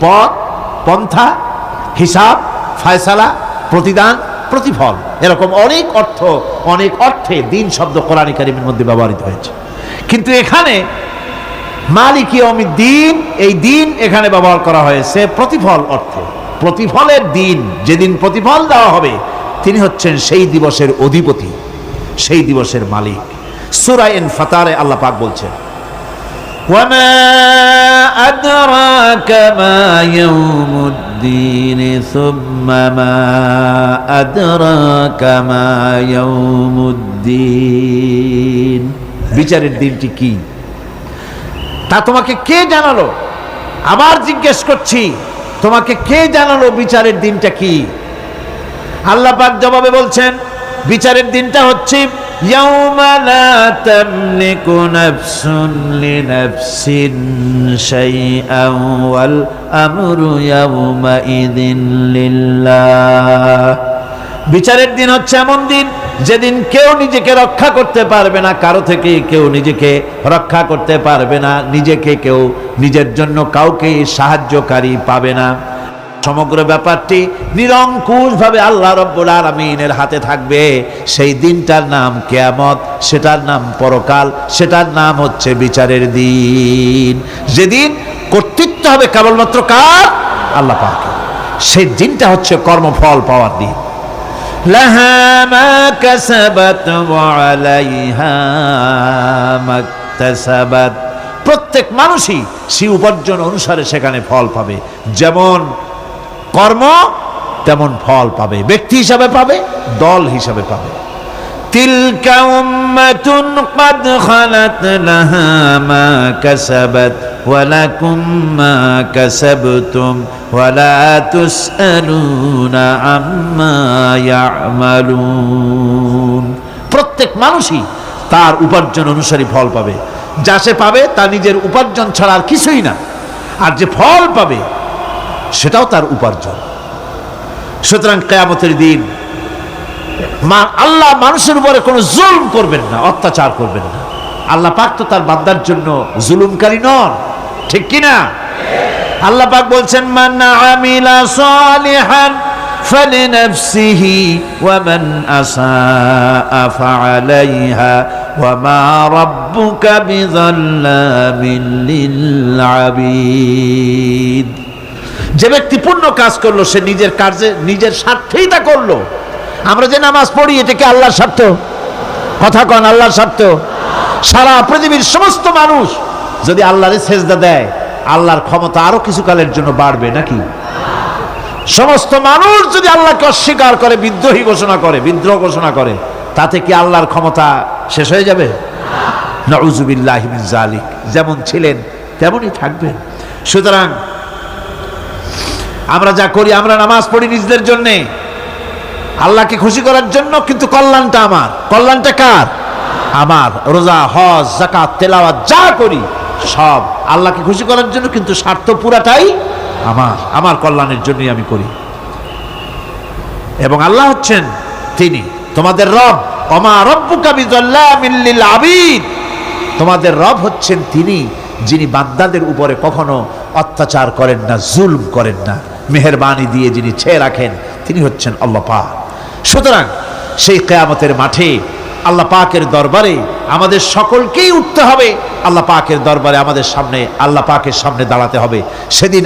পথ, পন্থা, হিসাব, ফায়সালা, প্রতিদান, প্রতিফল, এরকম অনেক অর্থ, অনেক অর্থে দিন শব্দ কোরআনে কারিমের মধ্যে ব্যবহৃত হয়েছে। কিন্তু এখানে মালিক ইয়াউমিদ্দিন, এই দিন এখানে ব্যবহার করা হয়েছে প্রতিফল অর্থে। প্রতিফলের দিন, যেদিন প্রতিফল দেওয়া হবে, তিনি হচ্ছেন সেই দিবসের অধিপতি, সেই দিবসের মালিক। সূরা ইনফিতারে আল্লাহ পাক বলছেন ওয়ামা আদরাকা মা ইয়াউমুদ্দিন সুম্মা মা আদরাকা মা ইয়াউমুদ্দিন। বিচারের দিনটি কি তা তোমাকে কে জানালো? আবার জিজ্ঞেস করছি, তোমাকে কে জানালো বিচারের দিনটা কি? আল্লাহ পাক জবাবে বলছেন বিচারের দিনটা হচ্ছে ইয়াউমা লা তামলিকু নাফসুন লিনাফসিন শাইআন ওয়াল আমরু ইয়াউমা ইযিন লিল্লাহ। বিচারের দিন হচ্ছে এমন দিন যেদিন কেউ নিজেকে রক্ষা করতে পারবে না, কারো থেকে কেউ নিজেকে রক্ষা করতে পারবে না, নিজেকে কেউ নিজের জন্য কাউকে সাহায্যকারী পাবে না। সমগ্র ব্যাপারটি নিরঙ্কুশভাবে আল্লাহ রাব্বুল আলামিনের হাতে থাকবে। সেই দিনটার নাম কিয়ামত, সেটার নাম পরকাল, সেটার নাম হচ্ছে বিচারের দিন। যেদিন কর্তৃত্ব হবে কেবলমাত্র কার? আল্লাহ পাকের। সেই দিনটা হচ্ছে কর্মফল পাওয়ার দিন। লাহা মা কাসাবাত ওয়া আলাইহা মাকতাসাবাত। প্রত্যেক মানুষই সেই উপার্জন অনুসারে সেখানে ফল পাবে। যেমন কর্ম তেমন ফল পাবে, ব্যক্তি হিসাবে পাবে, দল হিসাবে পাবে। تلك أمة قد خلت لها ما كسبت ولكم ما كسبتم ولا تسألون عما يعملون। প্রত্যেক মানুষই তার উপার্জন অনুসারী ফল পাবে। যা সে পাবে তা নিজের উপার্জন ছাড়া আর কিছুই না, আর যে ফল পাবে সেটাও তার উপার্জন। সুতরাং কিয়ামতের দিন আল্লাহ মানুষের উপরে কোনো জুলুম করবেন না, অত্যাচার করবেন না। আল্লাহ পাক তো তার বান্দার জন্য জুলুমকারী নন, ঠিক কি না? আল্লাহ পাক বলছেন মান আমিলা সালিহান ফালিনাফসিহি ওয়া মান আসাআ ফাআলাইহা ওয়া মা রাব্বুকা বিযাল্লামিন লিল আবিদ। যে ব্যক্তি পুণ্য কাজ করলো সে নিজের কাজে নিজের স্বার্থেই তা করলো। আমরা যে নামাজ পড়ি এটা কি আল্লাহর স্বার্থ? কথা কন, আল্লাহর স্বার্থ? সারা পৃথিবীর সমস্ত মানুষ যদি আল্লাহরে সেজদা দেয় আল্লাহর ক্ষমতা আরো কিছু কালের জন্য বাড়বে নাকি? সমস্ত মানুষ যদি আল্লাহকে অস্বীকার করে, বিদ্রোহী ঘোষণা করে, বিদ্রোহ ঘোষণা করে, তাতে কি আল্লাহর ক্ষমতা শেষ হয়ে যাবে? নাউযুবিল্লাহি মিন যালিক। যেমন ছিলেন তেমনই থাকবেন। সুতরাং আমরা যা করি, আমরা নামাজ পড়ি নিজেদের জন্যে, আল্লাহকে খুশি করার জন্য, কিন্তু কল্যাণটা আমার। কল্যাণটা কার? আমার। রোজা, হজ, যাকাত, তেলাওয়াত যা করি সব আল্লাহকে খুশি করার জন্য, কিন্তু স্বার্থ পুরাটাই আমার, আমার কল্যাণের জন্যই আমি করি। এবং আল্লাহ হচ্ছেন তিনি তোমাদের রব। ওমা রব্বুকা বিযাল্লামিন লিল আবিদ। তোমাদের রব হচ্ছেন তিনি যিনি বান্দাদের উপরে কখনো অত্যাচার করেন না, জুলম করেন না, মেহেরবানি দিয়ে যিনি ছেয়ে রাখেন তিনি হচ্ছেন আল্লাহ পাক। সুতরাং সেই কিয়ামতের মাঠে আল্লাহ পাকের দরবারে আমাদের সকলকেই উঠতে হবে। আল্লাহ পাকের দরবারে আমাদের সামনে, আল্লাহ পাকের সামনে দাঁড়াতে হবে। সেদিন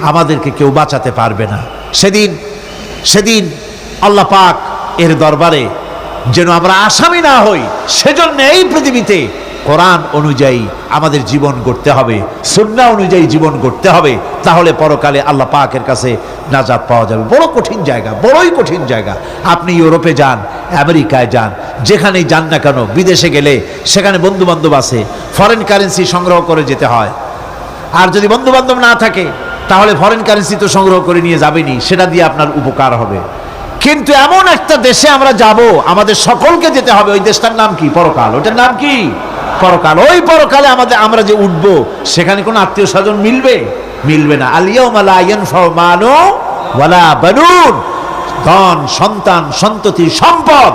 আমাদেরকে কেউ বাঁচাতে পারবে না। সেদিন আল্লাহ পাক এর দরবারে যেন আমরা আসামি না হই, সেজন্য এই পৃথিবীতে কোরআন অনুযায়ী আমাদের জীবন গড়তে হবে, সুন্নাহ অনুযায়ী জীবন গড়তে হবে। তাহলে পরকালে আল্লাহ পাকের কাছে নাজাত পাওয়া যাবে। বড় কঠিন জায়গা, বড়ই কঠিন জায়গা। আপনি ইউরোপে যান, আমেরিকায় যান, যেখানেই যান না কেন, বিদেশে গেলে সেখানে বন্ধু বান্ধব আছে, ফরেন কারেন্সি সংগ্রহ করে যেতে হয়। আর যদি বন্ধু বান্ধব না থাকে তাহলে ফরেন কারেন্সি তো সংগ্রহ করে নিয়ে যাবেনি, সেটা দিয়ে আপনার উপকার হবে। কিন্তু এমন একটা দেশে আমরা যাব, আমাদের সকলকে যেতে হবে। ওই দেশটার নাম কি? পরকাল। ওটার নাম কি? পরকাল। ওই পরকালে আমরা যে উঠবো, সেখানে কোনো আত্মীয় স্বজন মিলবে না। আল ইয়াউমা লা ইয়ানফাউ মালু ওয়ালা বানুন। ধন, সন্তান, সন্ততি, সম্পদ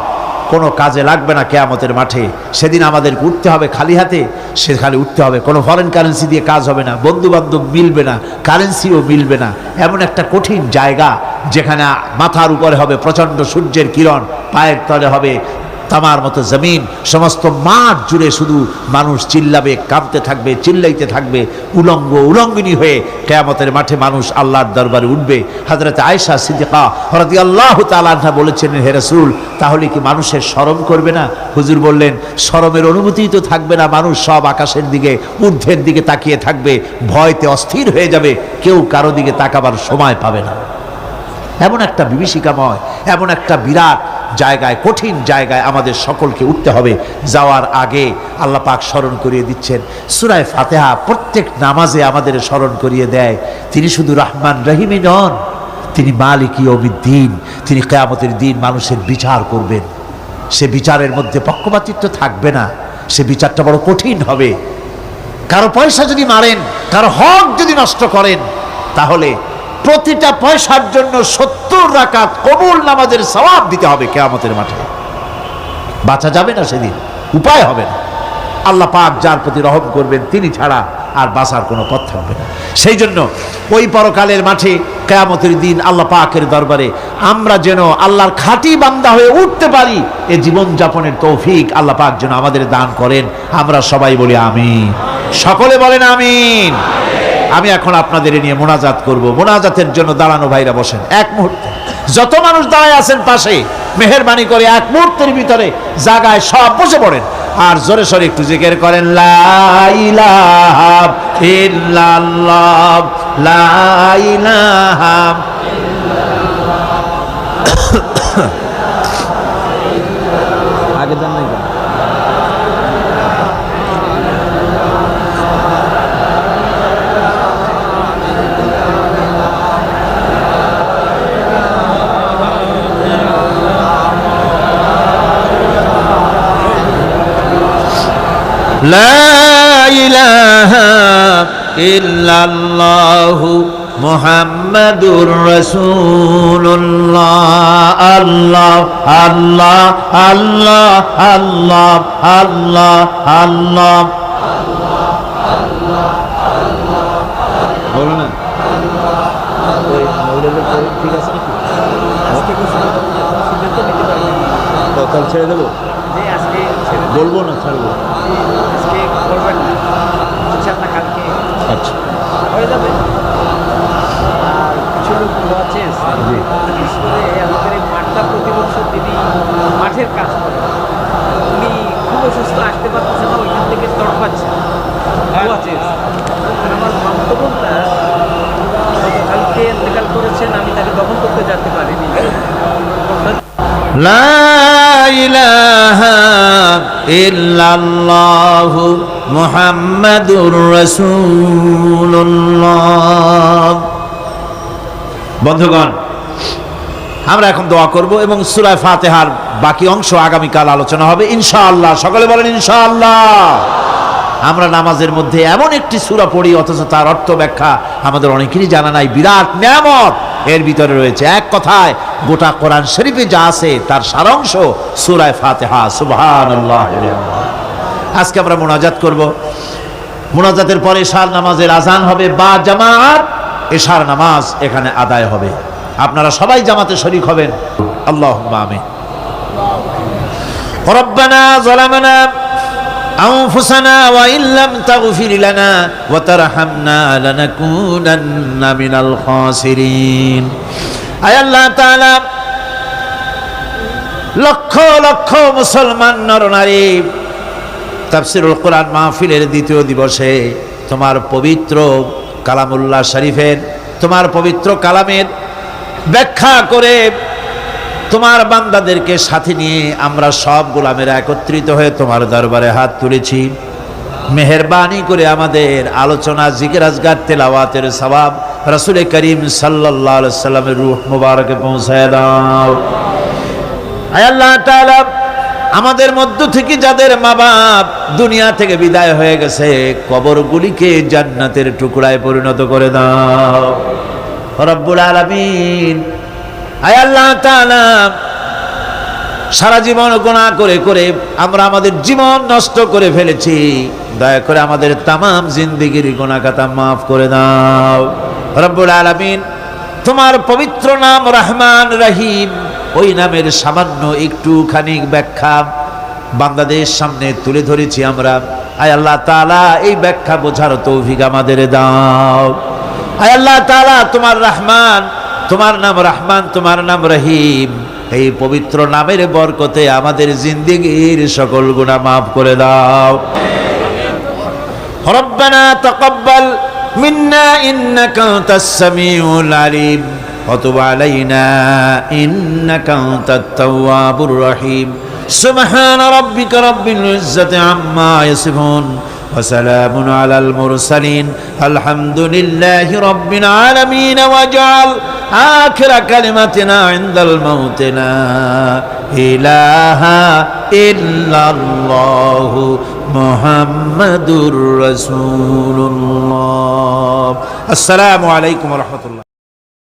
কোনো কাজে লাগবে না কিয়ামতের মাঠে। সেদিন আমাদের উঠতে হবে খালি হাতে। সেখানে উঠতে হবে, কোনো ফরেন কারেন্সি দিয়ে কাজ হবে না, বন্ধু বান্ধব মিলবে না, কারেন্সিও মিলবে না। এমন একটা কঠিন জায়গা যেখানে মাথার উপরে হবে প্রচন্ড সূর্যের কিরণ, পায়ের তলে হবে তামার মতো জমিন, সমস্ত মাঠ জুড়ে শুধু মানুষ চিল্লাবে, কাঁপতে থাকবে, চিল্লাইতে থাকবে, উলঙ্গিনী হয়ে কিয়ামতের মাঠে মানুষ আল্লাহর দরবারে উঠবে। হযরত আয়েশা সিদ্দিকা রাদিয়াল্লাহু তাআলা আনহা বলেছেন, হে রাসূল, তাহলে কি মানুষের শরম করবে না? হুজুর বললেন, শরমের অনুভূতি তো থাকবে না। মানুষ সব আকাশের দিকে, ঊর্ধ্বের দিকে তাকিয়ে থাকবে, ভয়তে অস্থির হয়ে যাবে, কেউ কারো দিকে তাকাবার সময় পাবে না। এমন একটা বিভীষিকাময়, এমন একটা বিরাট জায়গায়, কঠিন জায়গায় আমাদের সকলকে উঠতে হবে। যাওয়ার আগে আল্লাহ পাক স্মরণ করিয়ে দিচ্ছেন, সূরা ফাতিহা প্রত্যেক নামাজে আমাদের স্মরণ করিয়ে দেয়, তিনি শুধু রহমান রহিমই নন, তিনি মালিক ইয়াউমিদ্দিন। তিনি কিয়ামতের দিন মানুষের বিচার করবেন। সে বিচারের মধ্যে পক্ষপাতিত্ব থাকবে না। সে বিচারটা বড় কঠিন হবে। কারো পয়সা যদি মারেন, কারো হক যদি নষ্ট করেন, তাহলে প্রতিটা পয়সার জন্য 70 রাকাত কবুল নামাজের সওয়াব দিতে হবে কিয়ামতের মাঠে। বাঁচা যাবে না সেদিন, উপায় হবে না। আল্লাহ পাক যার প্রতি রহম করবেন তিনি ছাড়া আর বাঁচার কোনো পথ থাকবে না। সেই জন্য ওই পরকালের মাঠে কিয়ামতের দিন আল্লাহ পাকের দরবারে আমরা যেন আল্লাহর খাঁটি বান্দা হয়ে উঠতে পারি, এ জীবন যাপনের তৌফিক আল্লাহ পাক যেন আমাদের দান করেন। আমরা সবাই বলি আমিন। সকলে বলেন আমিন। আমি এখন আপনাদের নিয়ে মোনাজাত করব। মোনাজাতের জন্য দাঁড়ানো ভাইরা বসেন এক মুহূর্তে। যত মানুষ দাঁড়ায় আছেন পাশে, মেহেরবানি করে এক মুহূর্তের ভিতরে জায়গায় সব বসে পড়েন আর জোরে সোরে একটু জিকির করেন, লা ইলাহা ইল্লাল্লাহ, লা ইলাহা লা ইলাহা ইল্লাল্লাহু মুহাম্মাদুর রাসূলুল্লাহ। আল্লাহ আল্লাহ আল্লাহ আল্লাহ আল্লাহ আল্লাহ। বলো না ঠিক আছে নাকি ছেড়ে দেবো বলবো না ছাড়বো আচ্ছা হয়ে যাবে। আর কিছু লোক আছে আমাদের এই মাঠটা প্রতি বছর তিনি মাঠের কাজ করেন, উনি খুব অসুস্থ, আসতে পারতেছে না, ওইখান থেকে তড়পাচ্ছে। আমার মামতো বোনটা গতকালকে ইন্তেকাল করেছেন, আমি তাকে দখল করতে যেতে পারিনি। লা ইলাহা ইল্লাল্লাহু মুহাম্মাদুর রাসূলুল্লাহ। বন্ধুগণ, আমরা এখন দোয়া করব এবং সূরা ফাতিহার বাকি অংশ আগামীকাল আলোচনা হবে ইনশাআল্লাহ। সকলে বলেন ইনশাআল্লাহ। আমরা নামাজের মধ্যে এমন একটি সূরা পড়ি অথচ তার অর্থ ব্যাখ্যা আমাদের অনেকেরই জানা নাই। বিরাট নিয়ামত এর ভিতরে রয়েছে। এক কথায় গোটা কোরআন শরীফে যা আছে তার সারাংশ সূরা ফাতিহা। সুবহানাল্লাহ। আজকে আমরা মুনাজাত করব। মুনাজাতের পরে এশার নামাজের আজান হবে বা জামাত এশার নামাজ এখানে আদায় হবে। আপনারা সবাই জামাতে শরীক হবেন। আল্লাহুম্মা আমিন। রব্বানা যালামনা আনফুসানা ওয়া ইল্লাম তাগফির লানা ওয়া তারহামনা লানাকুনান্না মিনাল খাসিরিন। আয় আল্লাহ তাআলা, লক্ষ লক্ষ মুসলমান নরনারী তাফসীরুল কোরআন মাহফিলের দ্বিতীয় দিবসে তোমার পবিত্র কালামুল্লাহ শরীফের, তোমার পবিত্র কালামের ব্যাখ্যা করে তোমার বান্দাদেরকে সাথে নিয়ে আমরা সব গোলামেরা একত্রিত হয়ে তোমার দরবারে হাত তুলেছি। মেহেরবানি করে আমাদের আলোচনা, জিকির, আজগার, তেলাওয়াতের সওয়াব রাসূল করিম সাল্লাল্লাহু আলাইহি সাল্লামের রূহ মুবারকে পৌঁছায় দাও। আয় আল্লাহ তাআলা, আমাদের মধ্য থেকে যাদের মা বাপ দুনিয়া থেকে বিদায় হয়ে গেছে, কবরগুলিকে জান্নাতের টুকরায় পরিণত করে দাও রব্বুল আলামিন। আয় আল্লাহ তাআলা, সারা জীবন গুনাহ করে করে আমরা আমাদের জীবন নষ্ট করে ফেলেছি। দয়া করে আমাদের তামাম জিন্দেগির গুনাহ খাতা মাফ করে দাও রব্বুল আলামিন। তোমার পবিত্র নাম রহমান রহিম, ওই নামের সামান্য একটুখানি ব্যাখ্যা বান্দাদের সামনে তুলে ধরেছি আমরা। আয় আল্লাহ তাআলা, এই ব্যাখ্যা বোঝার তৌফিক আমাদের দাও। আয় আল্লাহ তাআলা, তোমার রহমান, তোমার নাম রহমান, তোমার নাম রহিম, এই পবিত্র নামের বরকতে আমাদের জিন্দেগির সকল গুনাহ মাফ করে দাও। রব্বানা তাকাব্বাল মিন্না ইন্নাকা আনতাস সামিউল আলিম ওয়া তুব আলাইনা ইন্নাকা আনতাত তাওয়াবুর রহিম। সুবহান রাব্বিকা রাব্বিল ইজ্জাতি আম্মা ইয়াসিফুন ওয়া সালামুন আলাল মুরসালিন আলহামদুলিল্লাহি রাব্বিল আলামিন। ওয়াজআল আখিরা কালিমাতিনা ইনদাল মাউত লা ইলাহা ইল্লাল্লাহু মুহাম্মাদুর রাসূলুল্লাহ। আসসালামু আলাইকুম ওয়া রাহমাতুল্লাহ।